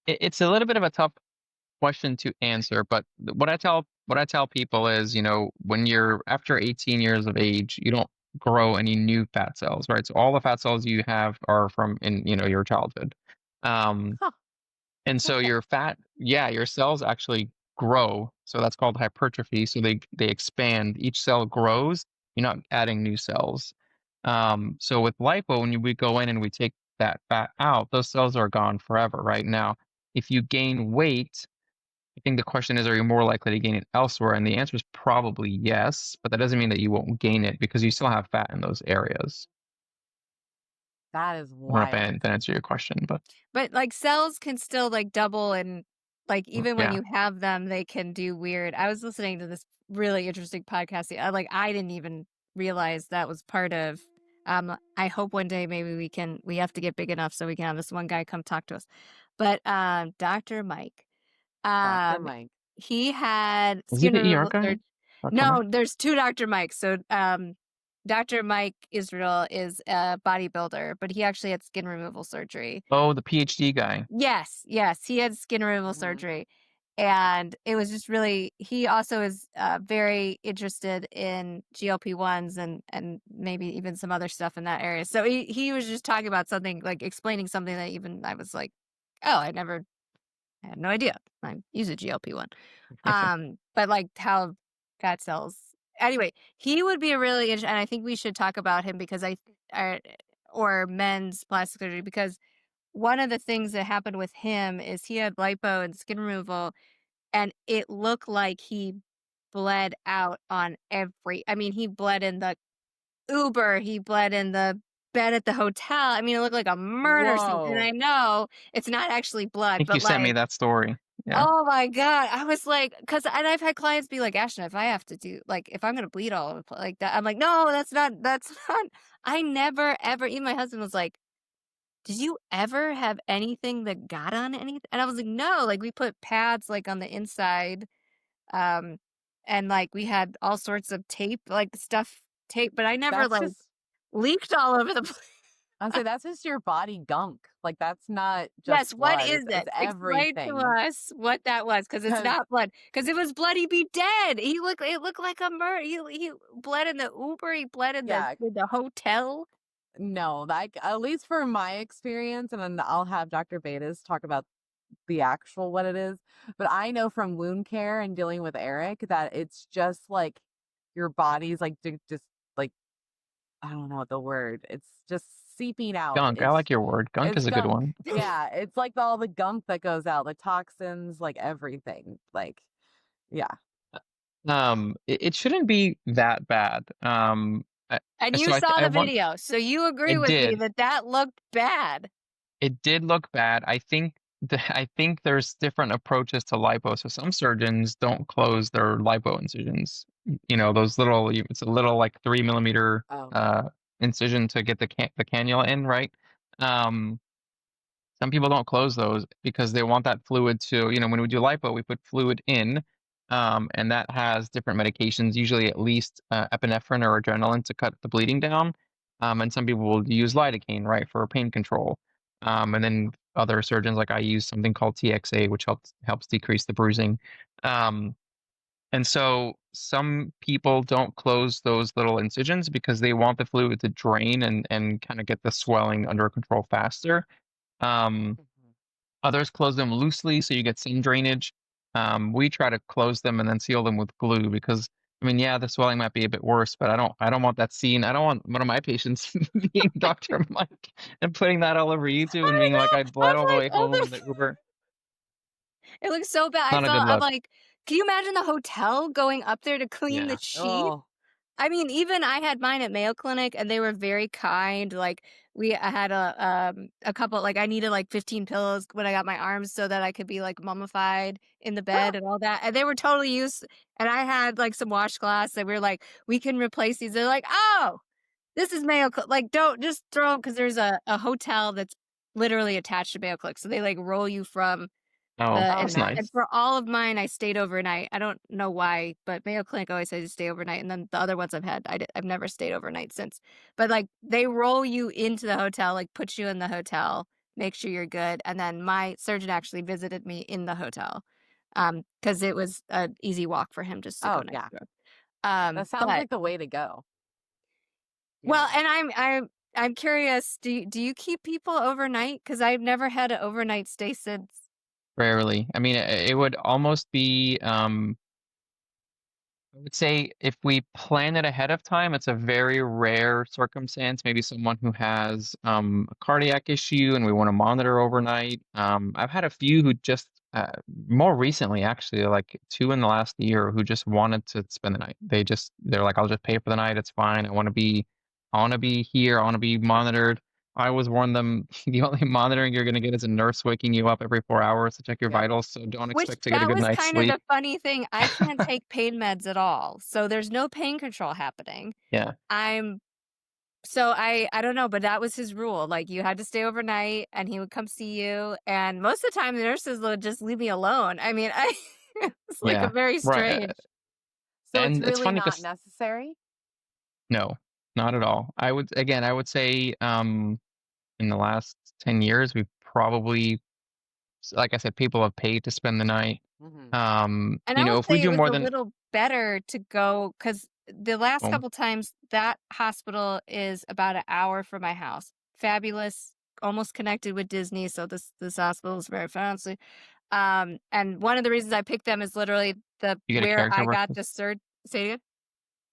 it's a little bit of a tough question to answer, but what I tell people is, when you're after 18 years of age, you don't grow any new fat cells, right? So all the fat cells you have are from in your childhood. Um, Huh. and so your cells actually grow. So that's called hypertrophy. So they expand. Each cell grows. You're not adding new cells. So with lipo, when we go in and we take that fat out, those cells are gone forever, right? Now, if you gain weight, I think the question is, are you more likely to gain it elsewhere? And the answer is probably yes, but that doesn't mean that you won't gain it because you still have fat in those areas. That is I don't know if wild. that answers your question, but But like cells can still like double and like even when yeah. you have them, they can do weird. I was listening to this really interesting podcast. I didn't even realize that was part of I hope one day maybe we have to get big enough so we can have this one guy come talk to us. But Dr. Mike, Dr. um Mike. he had Is he skin the ER removal guy? surgery. Dr. Mike? No, there's two Dr. Mikes. So Dr. Mike Israel is a bodybuilder, but he actually had skin removal surgery. Oh, the PhD guy. Yes, yes, he had skin removal Mhm. surgery, and it was just really he also is, very interested in GLP-1s and maybe even some other stuff in that area. So he was just talking about something, like, explaining something that even I was like, "Oh, I had no idea. I use a GLP-1." But, like, how fat cells anyway, he would be a really and I think we should talk about him because or men's plastic surgery because one of the things that happened with him is he had lipo and skin removal, and it looked like he bled out on I mean, he bled in the Uber, he bled in the bed at the hotel. I mean, it looked like a murder scene, and I Whoa. know it's not actually I blood, think you but, sent me like, that story. Yeah. oh my god, I was like, and I've had clients be like, "Ashton, if I have to do like, if I'm gonna bleed all over the like that," I'm like, "No, that's not." I never ever even my husband was like, did you ever have anything that got on anything? And I was like, no, like we put pads like on the inside. Um, and like we had all sorts of tape, like stuff tape, but I never That's like just leaked all over the place. I say that's just your body gunk. Like that's not just Yes, what blood. is It's it? Explain to everything. us what that was, because it's Cause not blood. Because it was bloody be dead. It looked like a murder. He bled in the Uber, he bled in yeah, the hotel. no, like at least for my experience, and then I'll have Dr. Beidas talk about the actual what it is. But I know from wound care and dealing with Eric that it's just like your body's like just like I don't know the word. It's just seeping out. Gunk. I like your word. Gunk It's is a good gunk. one. Yeah, it's like all the gunk that goes out, the toxins, like everything. Like, yeah. It shouldn't be that bad. And So you I saw the want video, so you agree it with me did. that that looked bad. It did look bad. I think I think there's different approaches to lipo. So some surgeons don't close their lipo incisions. Those little, it's a little like 3 millimeter Oh. incision to get the cannula in, right? Um, some people don't close those because they want that fluid to, when we do lipo, we put fluid in, and that has different medications, usually at least epinephrine or adrenaline to cut the bleeding down. And some people will use lidocaine, right, for pain control. And then other surgeons, like I use something called TXA, which helps decrease the bruising. Um, and so some people don't close those little incisions because they want the fluid to drain and kind of get the swelling under control faster. Um, Mhm. Others close them loosely so you get some drainage. We try to close them and then seal them with glue because I mean, yeah, the swelling might be a bit worse, but I don't want that scene. I don't want one of my patients being Dr. Mike and putting that all over YouTube and I being like, I know. bled I'm all the like, way oh, home in the Uber. it looks so bad. Not a good I'm look. like, can you imagine the hotel going up there to clean the Yeah. sheet? Oh, I mean, even I had mine at Mayo Clinic, and they were very kind. Like, I had a couple. Like, I needed like 15 pillows when I got my arms so that I could be like mummified in the bed and all that. And they were totally used. And I had like some washcloths that we were like, we can replace these. They're like, oh, this is Like, don't just throw them because there's a hotel that's literally attached to Mayo Clinic. So they like roll you from Oh, oh, and that's nice. nice. for all of mine, I stayed overnight. I don't know why, but Mayo Clinic always says you stay overnight, and then the other ones I've had, I've never stayed overnight since. But, like, they roll you into the hotel, like, put you in the hotel, make sure you're good, and then my surgeon actually visited me in the hotel, because it was an easy walk for him just to go Oh, next yeah. door. That sounds But like the way to go. well, Yeah. and I'm curious, do you keep people overnight? Because 'Cause I've never had an overnight stay since. Rarely. I mean, it would almost be, I would say if we plan it ahead of time, it's a very rare circumstance. Maybe someone who has a cardiac issue and we want to monitor overnight. I've had a few who just more recently, actually, like two in the last year, who just wanted to spend the night. They're like, I'll just pay for the night. It's fine. I want to be here. I want to be monitored. I always warn them the only monitoring you're going to get is a nurse waking you up every 4 hours to check your Yeah. vitals. So don't Which expect to get a that good was night's kind of sleep. the funny thing, I can't take pain meds at all, so there's no pain control happening. Yeah. I'm so I don't know, but that was his rule, like, you had to stay overnight, and he would come see you, and most of the time, the nurses would just leave me alone. I mean, I it's, like, a Yeah. very Right. strange. So it's And it's really funny not because necessary? no, not at all. I would say in the last 10 years, we've probably, like I said, people have paid to spend the night. Mhm. And I will If we say it do was more a than, little better to go because the last well, couple times, that hospital is about an hour from my house. Fabulous, almost connected with Disney, so this hospital is very fancy. And one of the reasons I picked them is literally the you get a where character I got breakfast. the say it again?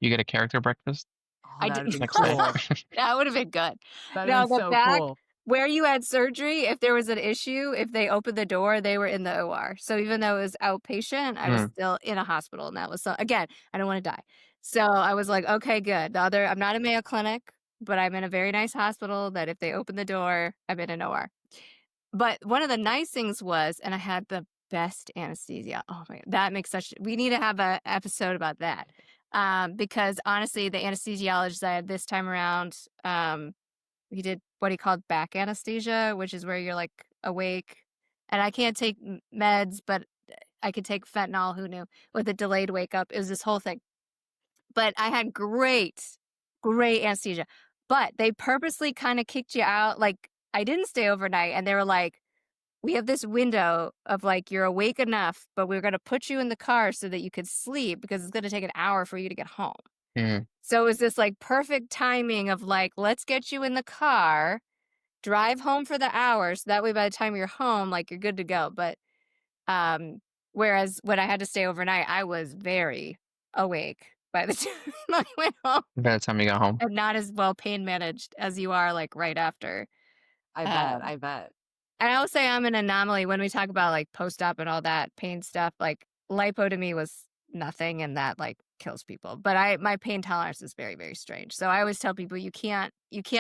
You get a character breakfast Oh, I that'd did be next day. cool. that would have been good. That'd be No, the so back cool. where you had surgery, if there was an issue, if they opened the door, they were in the OR. So even though it was outpatient, I was Mm, still in a hospital, and that was so again, I don't wanna die. So I was like, "Okay, good." I'm not a Mayo Clinic, but I'm in a very nice hospital that if they open the door, I'm in an OR. But one of the nice things was and I had the best anesthesia. Oh my that makes such we need to have a episode about that. Because honestly, the anesthesiologist I had this time around, he did what he called back anesthesia, which is where you're, like, awake, and I can't take meds, but I could take fentanyl, who knew, with a delayed wake up. It was this whole thing. But I had great anesthesia, but they purposely kinda kicked you out, like, I didn't stay overnight, and they were like, "We have this window of, like, you're awake enough, but we're gonna put you in the car so that you could sleep because it's gonna take an hour for you to get home." mm, So it was this, like, perfect timing of, like, "Let's get you in the car, drive home for the hour, so that way by the time you're home, like, you're good to go." But, um, whereas when I had to stay overnight, I was very awake by the time I went home by the time you got home. and not as well pain managed as you are, like, right after. I bet. Um I bet. And I will say I'm an anomaly when we talk about, like, post-op and all that pain stuff, like, lipo to me was nothing, and that, like, kills people, but my pain tolerance is very, very strange, so I always tell people you can't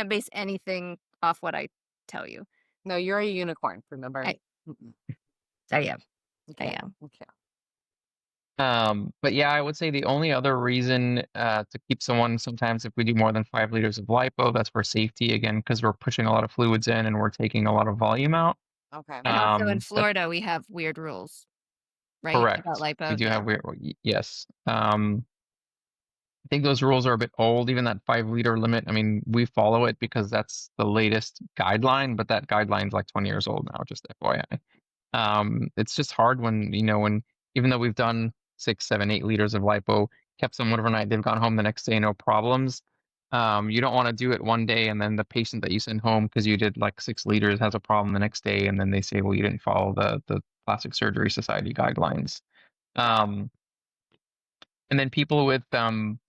base anything off what I tell you. No, you're a unicorn, remember? I Mm-mm. I am, You I can't. am. You can't. But yeah, I would say the only other reason to keep someone, sometimes if we do more than 5 liters of lipo, that's for safety again, because we're pushing a lot of fluids in and we're taking a lot of volume out. Okay. And also in That Florida, we have weird rules, right, about correct. We lipo? do Yeah. have weird, yes. I think those rules are a bit old, even that 5 liter limit. I mean, we follow it because that's the latest guideline, but that guideline's like 20 years old now, just FYI. It's just hard when, when even though we've done 6, 7, 8 liters of lipo, kept someone overnight, they've gone home the next day, no problems. You don't want to do it one day and then the patient that you send home because you did like 6 liters has a problem the next day, and then they say, well, you didn't follow the Plastic Surgery Society guidelines. Um, And then people with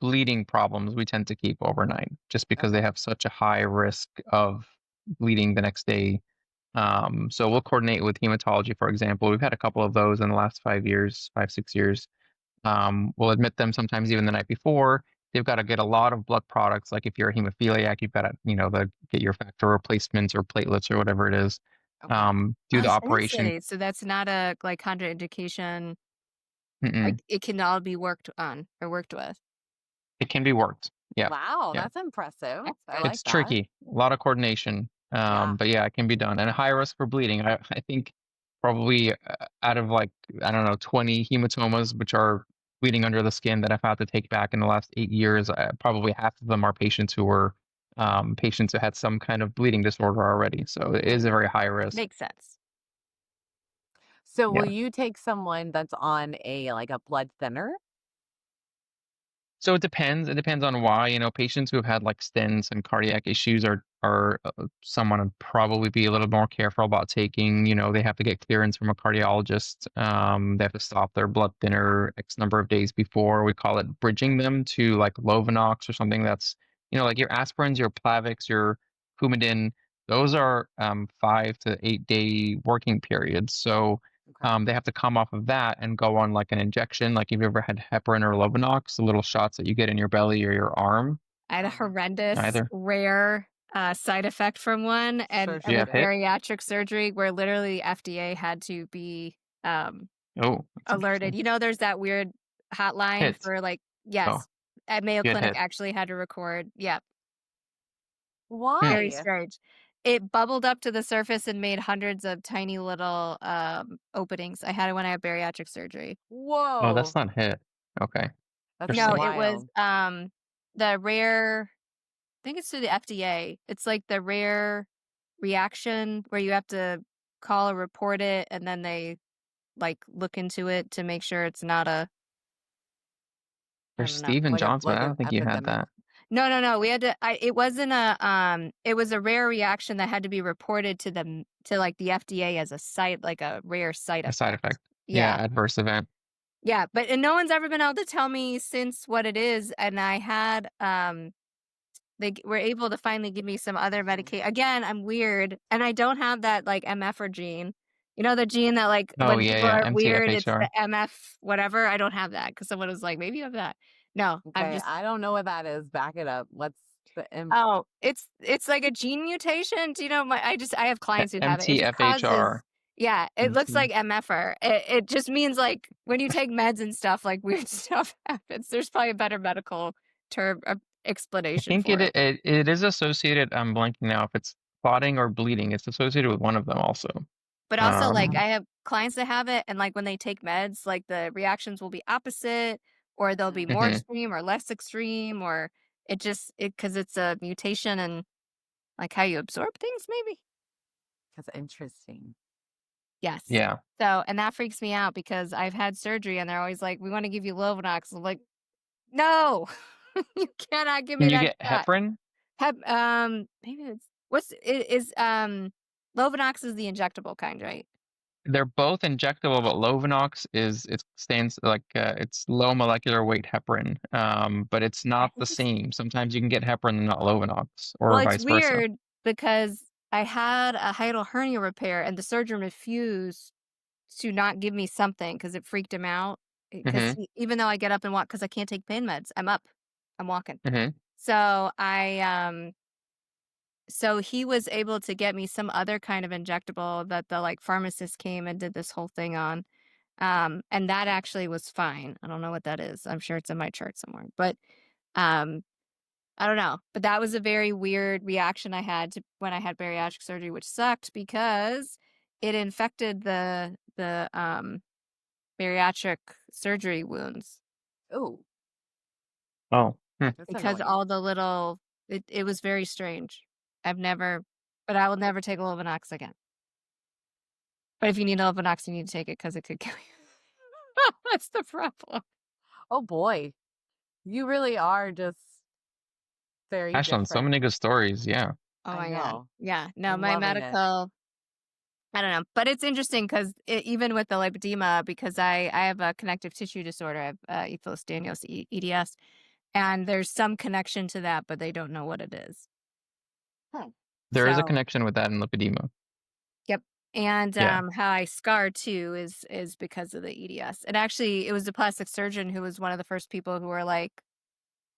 bleeding problems, we tend to keep overnight just because they Okay. have such a high risk of bleeding the next day. So we'll coordinate with hematology, for example. We've had a couple of those in the last 5 years, 5, 6 years. We'll admit them sometimes even the night before. They've got to get a lot of blood products. Like if you're a hemophiliac, you've got to, get your factor replacements or platelets or whatever it is. Okay. Do I the was gonna operation. say, so that's not a like contraindication. Like Mm-mm. it can all be worked on or worked with. It can be worked. Yeah. Wow, Yeah. that's impressive. That's I good. like It's that. tricky, a lot of coordination. Yeah. But yeah, it can be done. And a high risk for bleeding. I think probably out of like, I don't know, 20 hematomas, which are bleeding under the skin that I've had to take back in the last 8 years, probably half of them are patients who were patients who had some kind of bleeding disorder already. So it is a very high risk. Makes sense. So will Yeah. you take someone that's on a blood thinner? So it depends. It depends on why. Patients who have had like stents and cardiac issues are someone to probably be a little more careful about taking. They have to get clearance from a cardiologist. They have to stop their blood thinner X number of days before. We call it bridging them to like Lovenox or something that's, like your aspirins, your Plavix, your Coumadin. Those are 5 to 8 day working periods. So Okay. they have to come off of that and go on like an injection. Like, if you ever had heparin or Lovenox, the little shots that you get in your belly or your arm? I had a Uh-huh. horrendous, Either. rare side effect from one, Sure, and Do you with have hit? sure. bariatric surgery, where literally FDA had to be Oh, that's alerted. interesting. There's that weird hotline Hit. for like, Oh, yes, at Mayo you had Clinic hit. actually had to record. Yeah, Hmm. very Why? strange. It bubbled up to the surface and made hundreds of tiny little openings. I had it when I had bariatric surgery. Oh, that's Whoa. not hit. Okay, That's No, interesting. it was wild. the rare. I think it's through the FDA. It's like the rare reaction where you have to call or report it, and then they like look into it to make sure it's not a. I There's don't know. Steven Like a Johnson. like I an don't think you had epidemic. that. No. We had to. It wasn't a. It was a rare reaction that had to be reported to like the FDA as a site, like a rare side A side effect. effect. Yeah, Yeah, adverse event. yeah. But and no one's ever been able to tell me since what it is. And I had were able to finally give me some other Mhm. medication. Again, I'm weird, and I don't have that like MFer gene. The gene that like Oh, when yeah, people yeah. are weird, it's the MTFHR. MF whatever. I don't have that because someone was like, maybe you have that. No, I'm Okay, just I don't know what that is. Back it up. What's the oh, it's like a gene mutation. Do you know I have clients who have it. It just causes MTFHR. yeah, it looks MT. like MFer. It just means like when you take meds and stuff, like weird stuff happens. There's probably a better medical term I explanation think for it. it is associated. I'm blanking now if it's clotting or bleeding. It's associated with one of them also. But also, like, Um, I have clients that have it, and, like, when they take meds, like, the reactions will be opposite, or they'll be more mhm. extreme or less extreme, or because it's a mutation and, like, how you absorb things maybe? That's interesting. Yes. Yeah. So and that freaks me out because I've had surgery, and they're always like, "We wanna give you Lovenox." I'm like, "No! You cannot give me Can you that get shot." heparin? Maybe it's what's it is, Lovenox is the injectable kind, right? They're both injectable, but Lovenox it stands like it's low molecular weight heparin. But it's I not the think it's same. Sometimes you can get heparin and not Lovenox, Well, or it's vice versa. weird because I had a hiatal hernia repair and the surgeon refused to not give me something because it freaked him out. Because Hmm. even though I get up and walk, because I can't take pain meds, I'm up, I'm walking. Hmm. So so he was able to get me some other kind of injectable that the like pharmacist came and did this whole thing on. And that actually was fine. I don't know what that is. I'm sure it's in my chart somewhere, but um, I don't know, but that was a very weird reaction I had to when I had bariatric surgery, which sucked because it infected the bariatric surgery wounds Oh, Oh. that's because annoying. all the little it was very strange. I've never but I will never take Lovenox again. But if you need Lovenox, you need to take it because it could kill you. That's the problem. Oh boy. You really are just very Ashlyn, so different. many good stories. Yeah. Oh I my god. know. Yeah. No, I'm my loving it. medical I don't know, but it's interesting because even with the lipedema, because I have a connective tissue disorder, I have Ehlers-Danlos, EDS, and there's some connection to that, but they don't know what it is. There is a So, connection with that in lipedema. yep. And Yeah. how I scar too is because of the EDS. And actually, it was the plastic surgeon who was one of the first people who were like,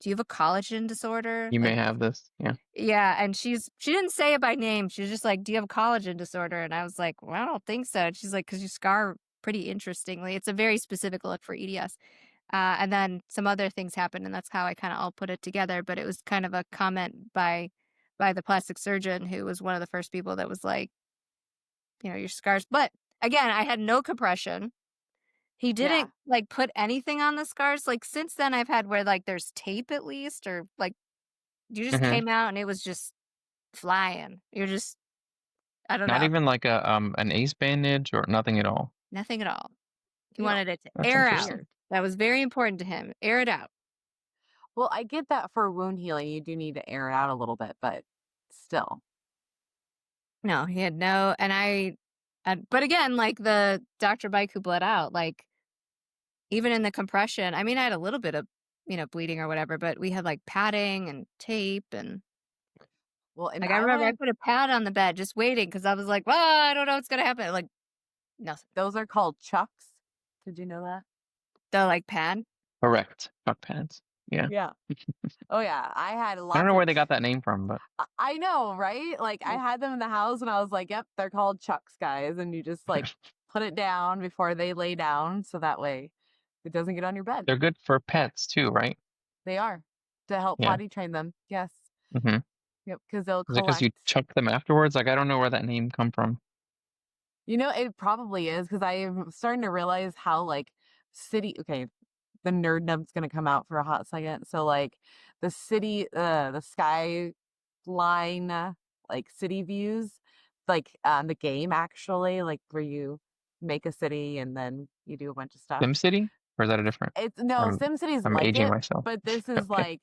"Do you have a collagen disorder?" You may Like, have this. Yeah. yeah, and she didn't say it by name. She was just like, "Do you have a collagen disorder?" And I was like, "Well, I don't think so." And she's like, "'Cause you scar pretty interestingly. It's a very specific look for EDS." And then some other things happened, and that's how I kind of all put it together. But it was kind of a comment by the plastic surgeon who was one of the first people that was like, your scars. But again, I had no compression. He Yeah. didn't like put anything on the scars. Like since then, I've had where like there's tape at least, or like you just Hmm. came out and it was just flying. You're just, I don't Not know, even like an ace bandage or nothing at all. nothing at all. He Ew. wanted it to That's air out. interesting. Weird. That was very important to him. Air it out. Well, I get that for wound healing, you do need to air it out a little bit, but still. No, he had no, but again, like the Dr. Bike who bled out, like even in the compression, I mean, I had a little bit of, bleeding or whatever, but we had like padding and tape and Well, and like I I remember I went, put a pad on the bed just waiting because I was like, well, I don't know what's gonna happen. Like nothing. those are called chucks. Did you know that? The like pad. Correct. Chuck pads. Yeah. Yeah. Oh yeah, I had I don't lots know of where they got that name from, but I know, right? Like I had them in the house and I was like, yep, they're called chucks, guys. And you just like put it down before they lay down so that way it doesn't get on your bed. they're good for pets too, right? They are to help Yeah. potty train them. Yes. Mm-hmm. Yep, because they'll Is it because collect. you chuck them afterwards? Like I don't know where that name come from. It probably is because I'm starting to realize how like okay, the nerd nub's gonna come out for a hot second. So like the skyline, like city views, like the game actually, like where you make a city and then you do a bunch of stuff. SimCity? Or is that a different? It's no, I'm SimCity's I'm like aging it, myself. but this is Okay.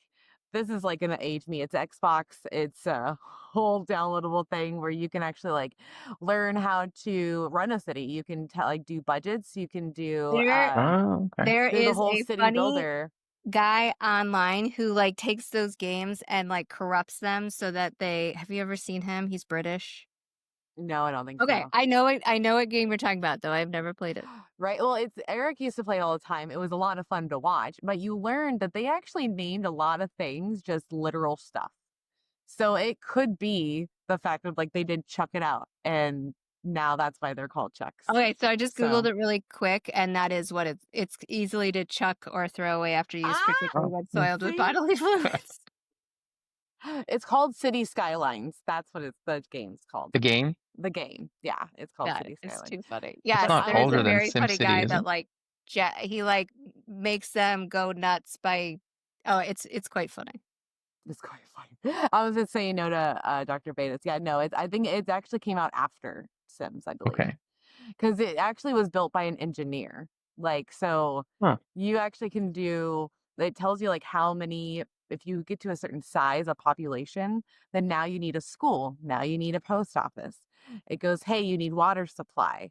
like gonna age me. It's Xbox. It's a whole downloadable thing where you can actually like learn how to run a city. You can like do budgets. You can There Oh, okay. there do the is whole a city funny builder. guy online who like takes those games and like corrupts them so that they have you ever seen him? He's British. No, I don't think Okay, so. I know what game you're talking about though. I've never played it. Right. Well, it's Eric used to play all the time. It was a lot of fun to watch, but you learned that they actually named a lot of things just literal stuff. So it could be the fact of like they did chuck it out and now that's why they're called chucks. Okay, so I just Googled So it really quick, and that is what it's easily to chuck or throw away after use, particularly Oh, when yeah. soiled with see? bodily fluids. It's called City Skylines. That's what the game's called. The game? The game. Yeah, it's called God, City it's Skylines. too funny. It's Yes, not I there is was a older than very funny SimCity, guy is that it? like he like makes them go nuts by. Oh, it's quite funny. It's quite funny. I was just saying no to Dr. Beidas. Yeah, no, I think it actually came out after Sims, I believe. Okay. Because it actually was built by an engineer. Like, so Huh. you actually can do, it tells you like how many, if you get to a certain size of population, then now you need a school. Now you need a post office. It goes, hey, you need water supply.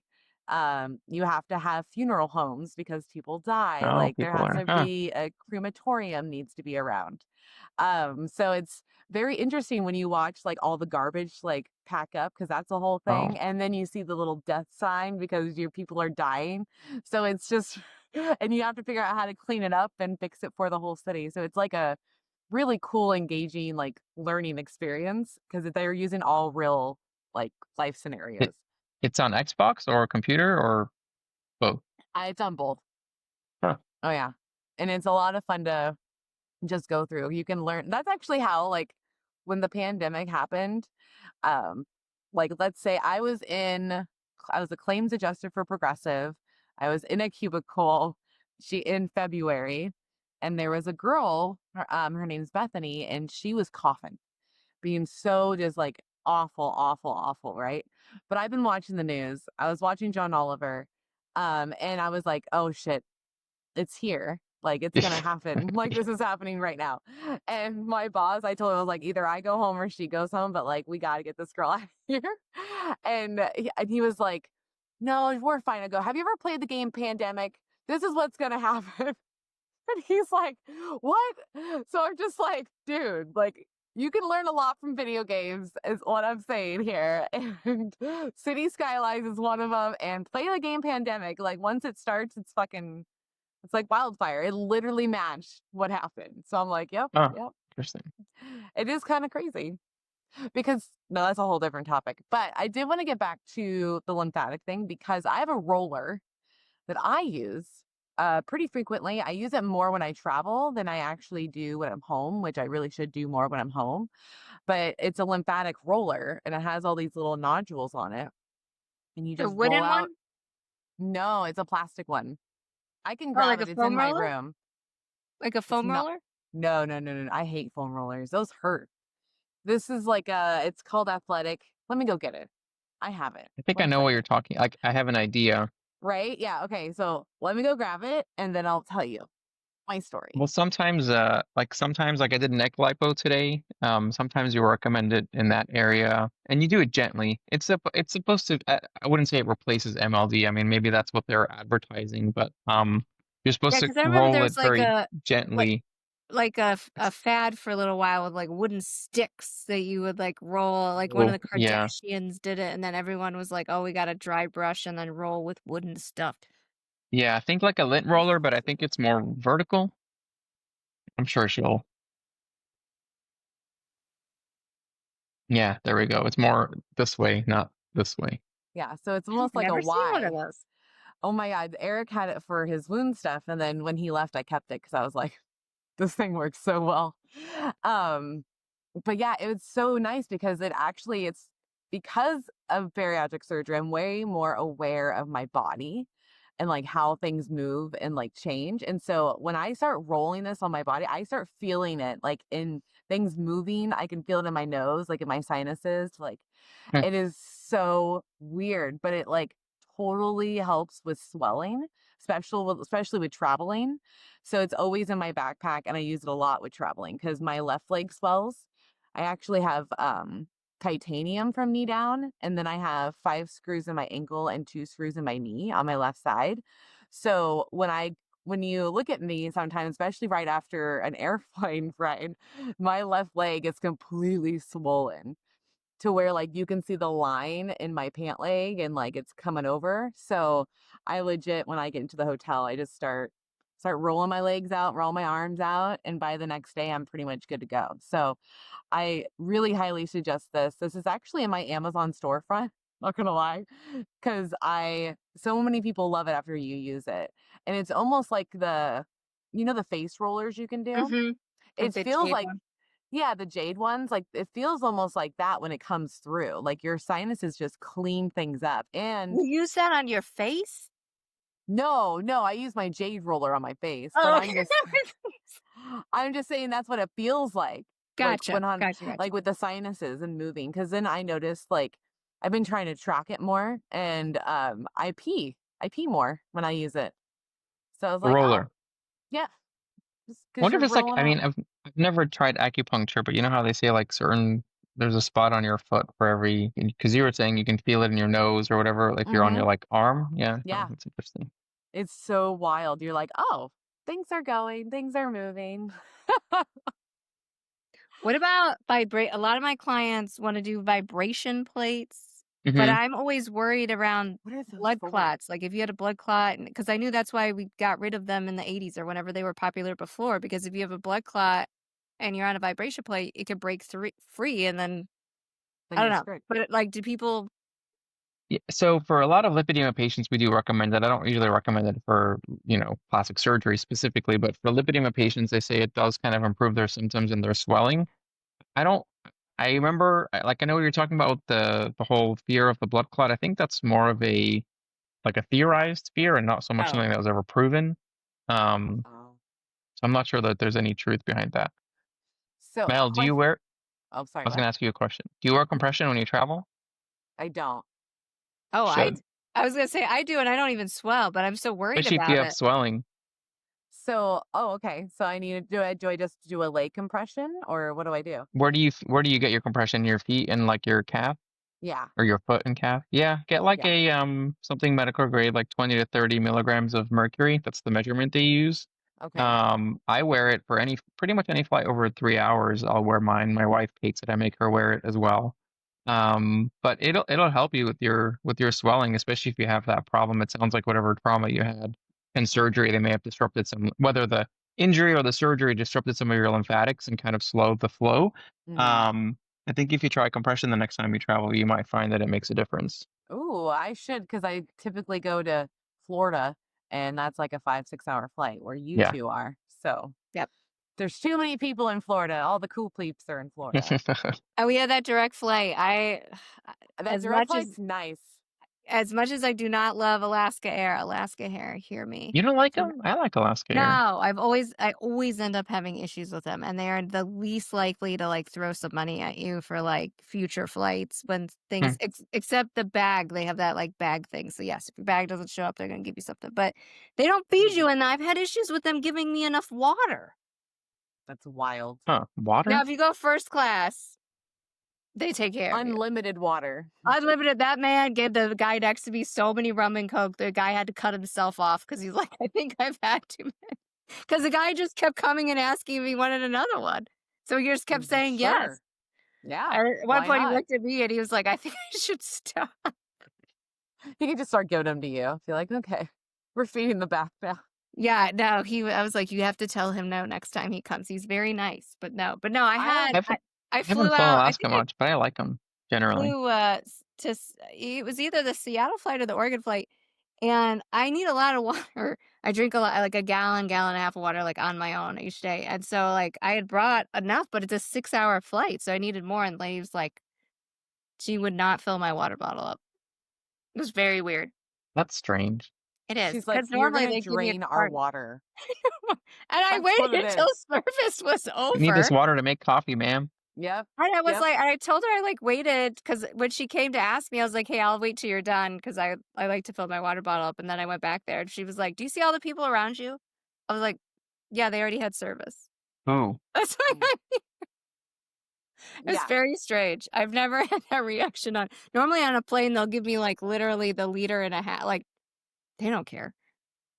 You have to have funeral homes because people die. Oh, Like there people has are, to huh. be a crematorium needs to be around. So it's very interesting when you watch like all the garbage like pack up because that's the whole Oh, thing, and then you see the little death sign because your people are dying. So it's just, and you have to figure out how to clean it up and fix it for the whole city. So it's like a really cool, engaging like learning experience because they're using all real like life it, scenarios. it's on Xbox or computer or both? It's on both. Huh. Oh yeah, and it's a lot of fun to just go through. You can learn. That's actually how like when the pandemic happened, um like let's say I was a claims adjuster for Progressive. I was in a cubicle in February, and there was a girl, her name's Bethany, and she was coughing, being so just like awful, awful, awful, right? But I've been watching the news. I was watching John Oliver, and I was like, oh shit, it's here. Like, it's gonna happen. Like, this is happening right now. And my boss, I told him, I was like, either I go home or she goes home, but like, we got to get this girl out of here. And he was like, no, we're fine. I go, have you ever played the game Pandemic? This is what's gonna happen. And he's like, what? So I'm just like, dude, like, you can learn a lot from video games, is what I'm saying here. And City Skylines is one of them. And play the game Pandemic. Like, once it starts, it's like wildfire. It literally matched what happened. So I'm like, yep, Oh, yep. interesting. It is kind of crazy because, no, that's a whole different topic. But I did want to get back to the lymphatic thing because I have a roller that I use pretty frequently. I use it more when I travel than I actually do when I'm home, which I really should do more when I'm home. But it's a lymphatic roller and it has all these little nodules on it. And you The just roll wooden out. one? No, it's a plastic one. I can Oh, grab like a it. It's in foam my roller? room. Like a It's foam not. roller? No, no, no, no. I hate foam rollers. Those hurt. This is like it's called Athletic. Let me go get it. I have it. I think I One know what you're second. talking. Like, I have an idea. Right? Yeah. Okay. So let me go grab it and then I'll tell you my story. Well, sometimes, like I did neck lipo today. Sometimes you recommend it in that area, and you do it gently. It's supposed to. I wouldn't say it replaces MLD. I mean, maybe that's what they're advertising, but you're supposed Yeah, to because I remember roll there it was like very a like gently. like a It's, fad for a little while with like wooden sticks that you would like roll. Like one of oh, the yeah, Kardashians did it, and then everyone was like, "Oh, we got a dry brush and then roll with wooden stuff." yeah. I think like a lint roller, but I think it's more vertical. I'm sure she'll. Yeah, there we go. It's more this way, not this way. Yeah. So it's I've almost like a never seen one of Y. those. Oh my God. Eric had it for his wound stuff. And then when he left, I kept it because I was like, this thing works so well. Um, but yeah, it was so nice because it's because of bariatric surgery, I'm way more aware of my body and like how things move and like change. And so when I start rolling this on my body, I start feeling it like in things moving. I can feel it in my nose, like in my sinuses. Like it is so weird, but it like totally helps with swelling, especially with traveling. So it's always in my backpack and I use it a lot with traveling because my left leg swells. I actually have titanium from knee down, and then I have 5 screws in my ankle and 2 screws in my knee on my left side. So when you look at me sometimes, especially right after an airplane ride, my left leg is completely swollen to where like you can see the line in my pant leg and like it's coming over. So I legit, when I get into the hotel, I just start rolling my legs out, roll my arms out, and by the next day I'm pretty much good to go. So I really highly suggest this. This is actually in my Amazon storefront, not gonna lie, because I so many people love it after you use it. And it's almost like the face rollers you can do. Mm-hmm. Like It the feels jade like, one. yeah, the jade ones, like it feels almost like that when it comes through. Like your sinuses just clean things up. And You use that on your face? no, no, I use my jade roller on my face, but Oh, I'm okay. just I'm just saying that's what it feels like Gotcha. when on Gotcha. Gotcha. like with the sinuses and moving. Because then I noticed like I've been trying to track it more, and I pee more when I use it. So I was A like, oh roller. yeah, just I because wonder if you're it's like, rolling I out. mean, I've never tried acupuncture, but you know how they say like there's a spot on your foot for every, because you were saying you can feel it in your nose or whatever, like you're on Mm-hmm. your like arm. Yeah. Oh, Yeah, that's interesting. it's so wild. You're like, oh, things are going, things are moving. What about vibrate? A lot of my clients want to do vibration plates, but Hmm. I'm always worried around What are those blood for? clots. Like if you had a blood clot, because I knew that's why we got rid of them in the 80s or whenever they were popular before. Because if you have a blood clot and you're on a vibration plate, it could break free, and then I Then don't you're know. screwed. But like, do people? Yeah, so for a lot of lipedema patients, we do recommend that. I don't usually recommend it for, plastic surgery specifically, but for lipedema patients, they say it does kind of improve their symptoms and their swelling. I don't, I remember, like, I know what you're talking about with the whole fear of the blood clot. I think that's more of like a theorized fear and not so much Oh, something that was ever proven. Um, Oh. so I'm not sure that there's any truth behind that. So Mel, do you question. wear, Oh, sorry, I was going what? to ask you a question. Do you wear compression when you travel? I don't. oh, Should, I was gonna say I do, and I don't even swell, but I'm so worried especially if you about have it. swelling. Okay. So I need to do I just do a leg compression or what do I do? Where do you get your compression? Your feet and like your calf Yeah. or your foot and calf? Yeah, get like Yeah. a something medical grade, like 20 to 30 milligrams of mercury. That's the measurement they use. Okay. I wear it for pretty much any flight over 3 hours. I'll wear mine. My wife hates it. I make her wear it as well. But it'll help you with your swelling, especially if you have that problem. It sounds like whatever trauma you had in surgery, they may have disrupted some, whether the injury or the surgery disrupted some of your lymphatics and kind of slowed the flow. Hmm. Um, I think if you try compression the next time you travel, you might find that it makes a difference. Ooh, I should because I typically go to Florida and that's like a 5, 6 hour flight where you Yeah. two are. So Yep. there's too many people in Florida. All the cool peeps are in Florida. And we had that direct flight. That as direct much as flight's nice. as much as I do not love Alaska Air, Alaska Air, hear me. You don't like Do them? I like Alaska No, Air. I always end up having issues with them, and they are the least likely to like throw some money at you for like future flights when Hmm. except the bag, they have that like bag thing. So yes, if your bag doesn't show up, they're gonna give you something, but they don't feed you, and I've had issues with them giving me enough water. That's wild. Huh. Now, Water? if you go first class, they take care of you. Unlimited water. Unlimited. That man gave the guy next to me so many rum and coke. The guy had to cut himself off because he's like, I think I've had too many. Because the guy just kept coming and asking if he wanted another one. So he just kept saying yes. Sure. Yeah. And at one Why point, he not? looked at me and he was like, I think I should stop. He can just start giving them to you. Feel like, okay, we're feeding the back now. Yeah, no, I was like, you have to tell him no next time he comes. He's very nice, but no, I I had, I haven't, I I haven't flew flown out. I Alaska think I much, but I like them generally. flew it was either the Seattle flight or the Oregon flight, and I need a lot of water. I drink a lot, like a gallon and a half of water, like on my own each day. And so, like, I had brought enough, but it's a 6 hour flight, so I needed more. And the lady was like, she would not fill my water bottle up. It was very weird. That's strange. It is She's like, because you're normally gonna they give me a drain our carton, water. and I That's what waited it until is. service was You need this over. water to make coffee, ma'am. Yep. And I was Yep. like, I told her I like waited because when she came to ask me, I was like, hey, I'll wait till you're done because I like to fill my water bottle up. And then I went back there and she was like, do you see all the people around you? I was like, yeah, they already had service. Ooh. That's why it was Yeah. very strange. I've never had that reaction on. Normally on a plane, they'll give me like literally the liter and a half. Like they don't care.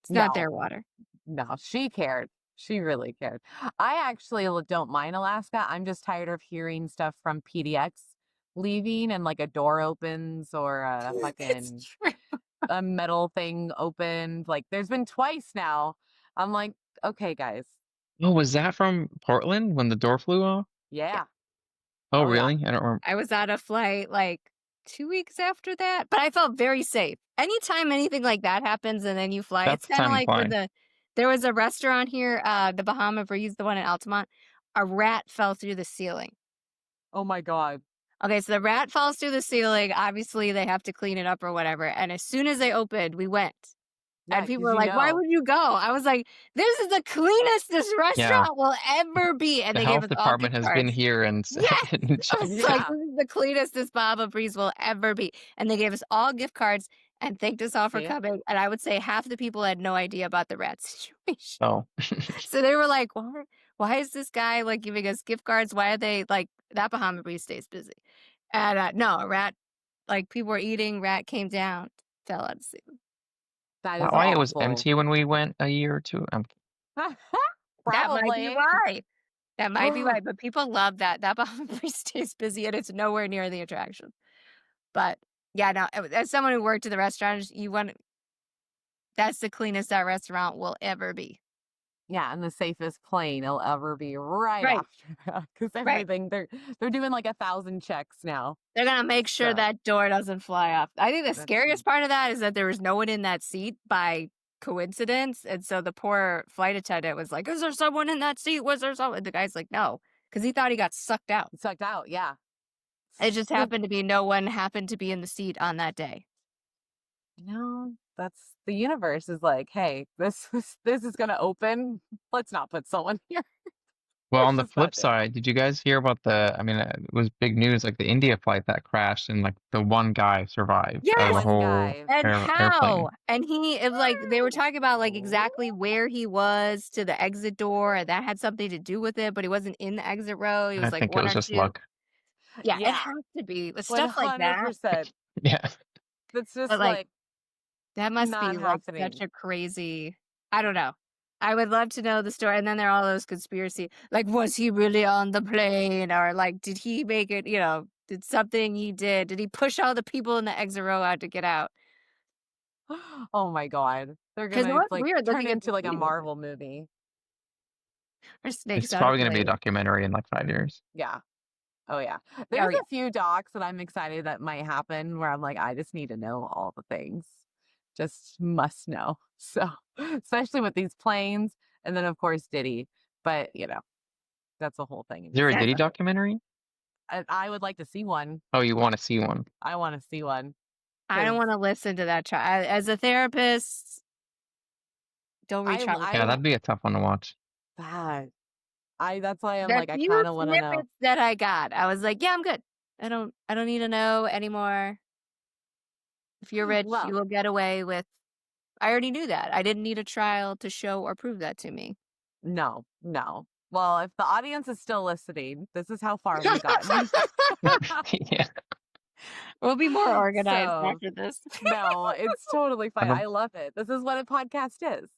It's not their No. water. No, she cared. She really cared. I actually don't mind Alaska. I'm just tired of hearing stuff from PDX leaving and like a door opens or a fucking It's true. a metal thing opened. Like there's been twice now. I'm like, okay, guys. Oh, was that from Portland when the door flew off? Yeah. Oh, Oh yeah. really? I don't remember. I was on a flight like 2 weeks after that, but I felt very safe. Anytime anything like that happens and then you fly, That's it's the kind of time to like when fly. there was a restaurant here, the Bahama Breeze, the one in Altamont, a rat fell through the ceiling. Oh my God. Okay, so the rat falls through the ceiling. Obviously, they have to clean it up or whatever. And as soon as they opened, we went. Yeah, And people because were you like, why know. would you go? I was like, this is the cleanest this Yeah. restaurant will ever be. And The they gave health us all gift department has been cards. here and Yes! and I was checked. like, Yeah. this is the cleanest this Bahama Breeze will ever be. And they gave us all gift cards and thanked us all for See? coming. And I would say half the people had no idea about the rat situation. Oh. So they were like, why is this guy like giving us gift cards? Why are they like that Bahama Breeze stays busy? And no, a rat, like people were eating, rat came down, fell out of sea. That That is why it was awful. empty when we went a year or two? That might be Probably. why. That might be why. But people love that. That Bahama Breeze stays busy and it's nowhere near the attraction. But yeah, no, as someone who worked in the restaurant, that's the cleanest that restaurant will ever be. Yeah, and the safest plane it'll ever be right Right. after that because Right. everything they're doing like 1,000 checks now. They're gonna make sure So that door doesn't fly off. I think the that's scariest part of that is that there was no one in that seat by coincidence. And so the poor flight attendant was like, is there someone in that seat? Was there someone? The guy's like, no, because he thought he got sucked out. sucked out. Yeah. It just happened to be no one happened to be in the seat on that day. No, that's the universe is like, hey, this is gonna open. Let's not put someone here. Well, on It's the just not flip there. side, did you guys hear about I mean, it was big news, like the India flight that crashed and like the one guy survived out of the Yes. One whole guy. And airplane. how? And it was like they were talking about like exactly where he was to the exit door, and that had something to do with it, but he wasn't in the exit row. He I was like think it one was or just two. luck. Yeah, it Yeah, has to be with stuff like that. 100%. Yeah. That's But just like like that must not be like happening. such a crazy. I don't know. I would love to know the story. And then there are all those conspiracy, like, was he really on the plane? Or like, did he make it, did something he did? Did he push all the people in the exit row out to get out? Oh my God. They're Because it gonna was like weird turn looking at into the like a video. Marvel movie. Or snakes It's on a probably going to be a plane. documentary in like 5 years. Yeah. Oh yeah. Oh, There's yeah. a few docs that I'm excited that might happen where I'm like, I just need to know all the things. Just must know. So, especially with these planes, and then of course Diddy. But that's a whole thing in Is there a itself. Diddy That, documentary? I would like to see one. Oh, you want to see one? I want to see one I don't because want to listen to that. As a therapist, don't I reach out with Yeah, I that. that'd be a tough one to watch. that that's why I'm The like I few kind of want to know. snippets that I got, I was like, yeah, I'm good. I don't need to know anymore. If you're rich, you Well, will get away with. I already knew that. I didn't need a trial to show or prove that to me. no, no. Well, if the audience is still listening, this is how far we've gotten. Yeah. We'll be more organized So, after this. no, it's totally I fine. don't I love it. This is what a podcast is.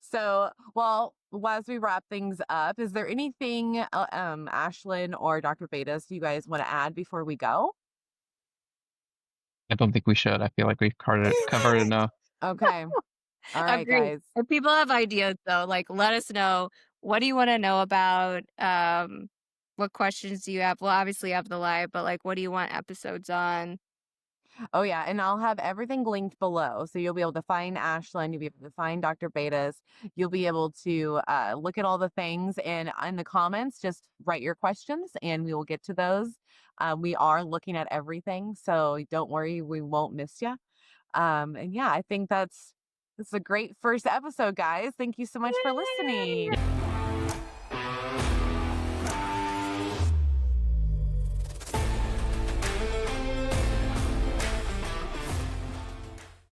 So, well, as we wrap things up, is there anything, Ashlyn or Dr. Beidas, you guys want to add before we go? I don't think we should. I feel like we've covered enough. Okay. All right, Agreed. guys. If people have ideas, though, like let us know. What do you want to know about? What questions do you have? Well, obviously, you have the live, but like, what do you want episodes on? Oh, yeah. And I'll have everything linked below. So you'll be able to find Ashlyn. You'll be able to find Dr. Betas. You'll be able to look at all the things. And in the comments, just write your questions and we will get to those. We are looking at everything. So don't worry, we won't miss you. And yeah, I think that's a great first episode, guys. Thank you so much for listening.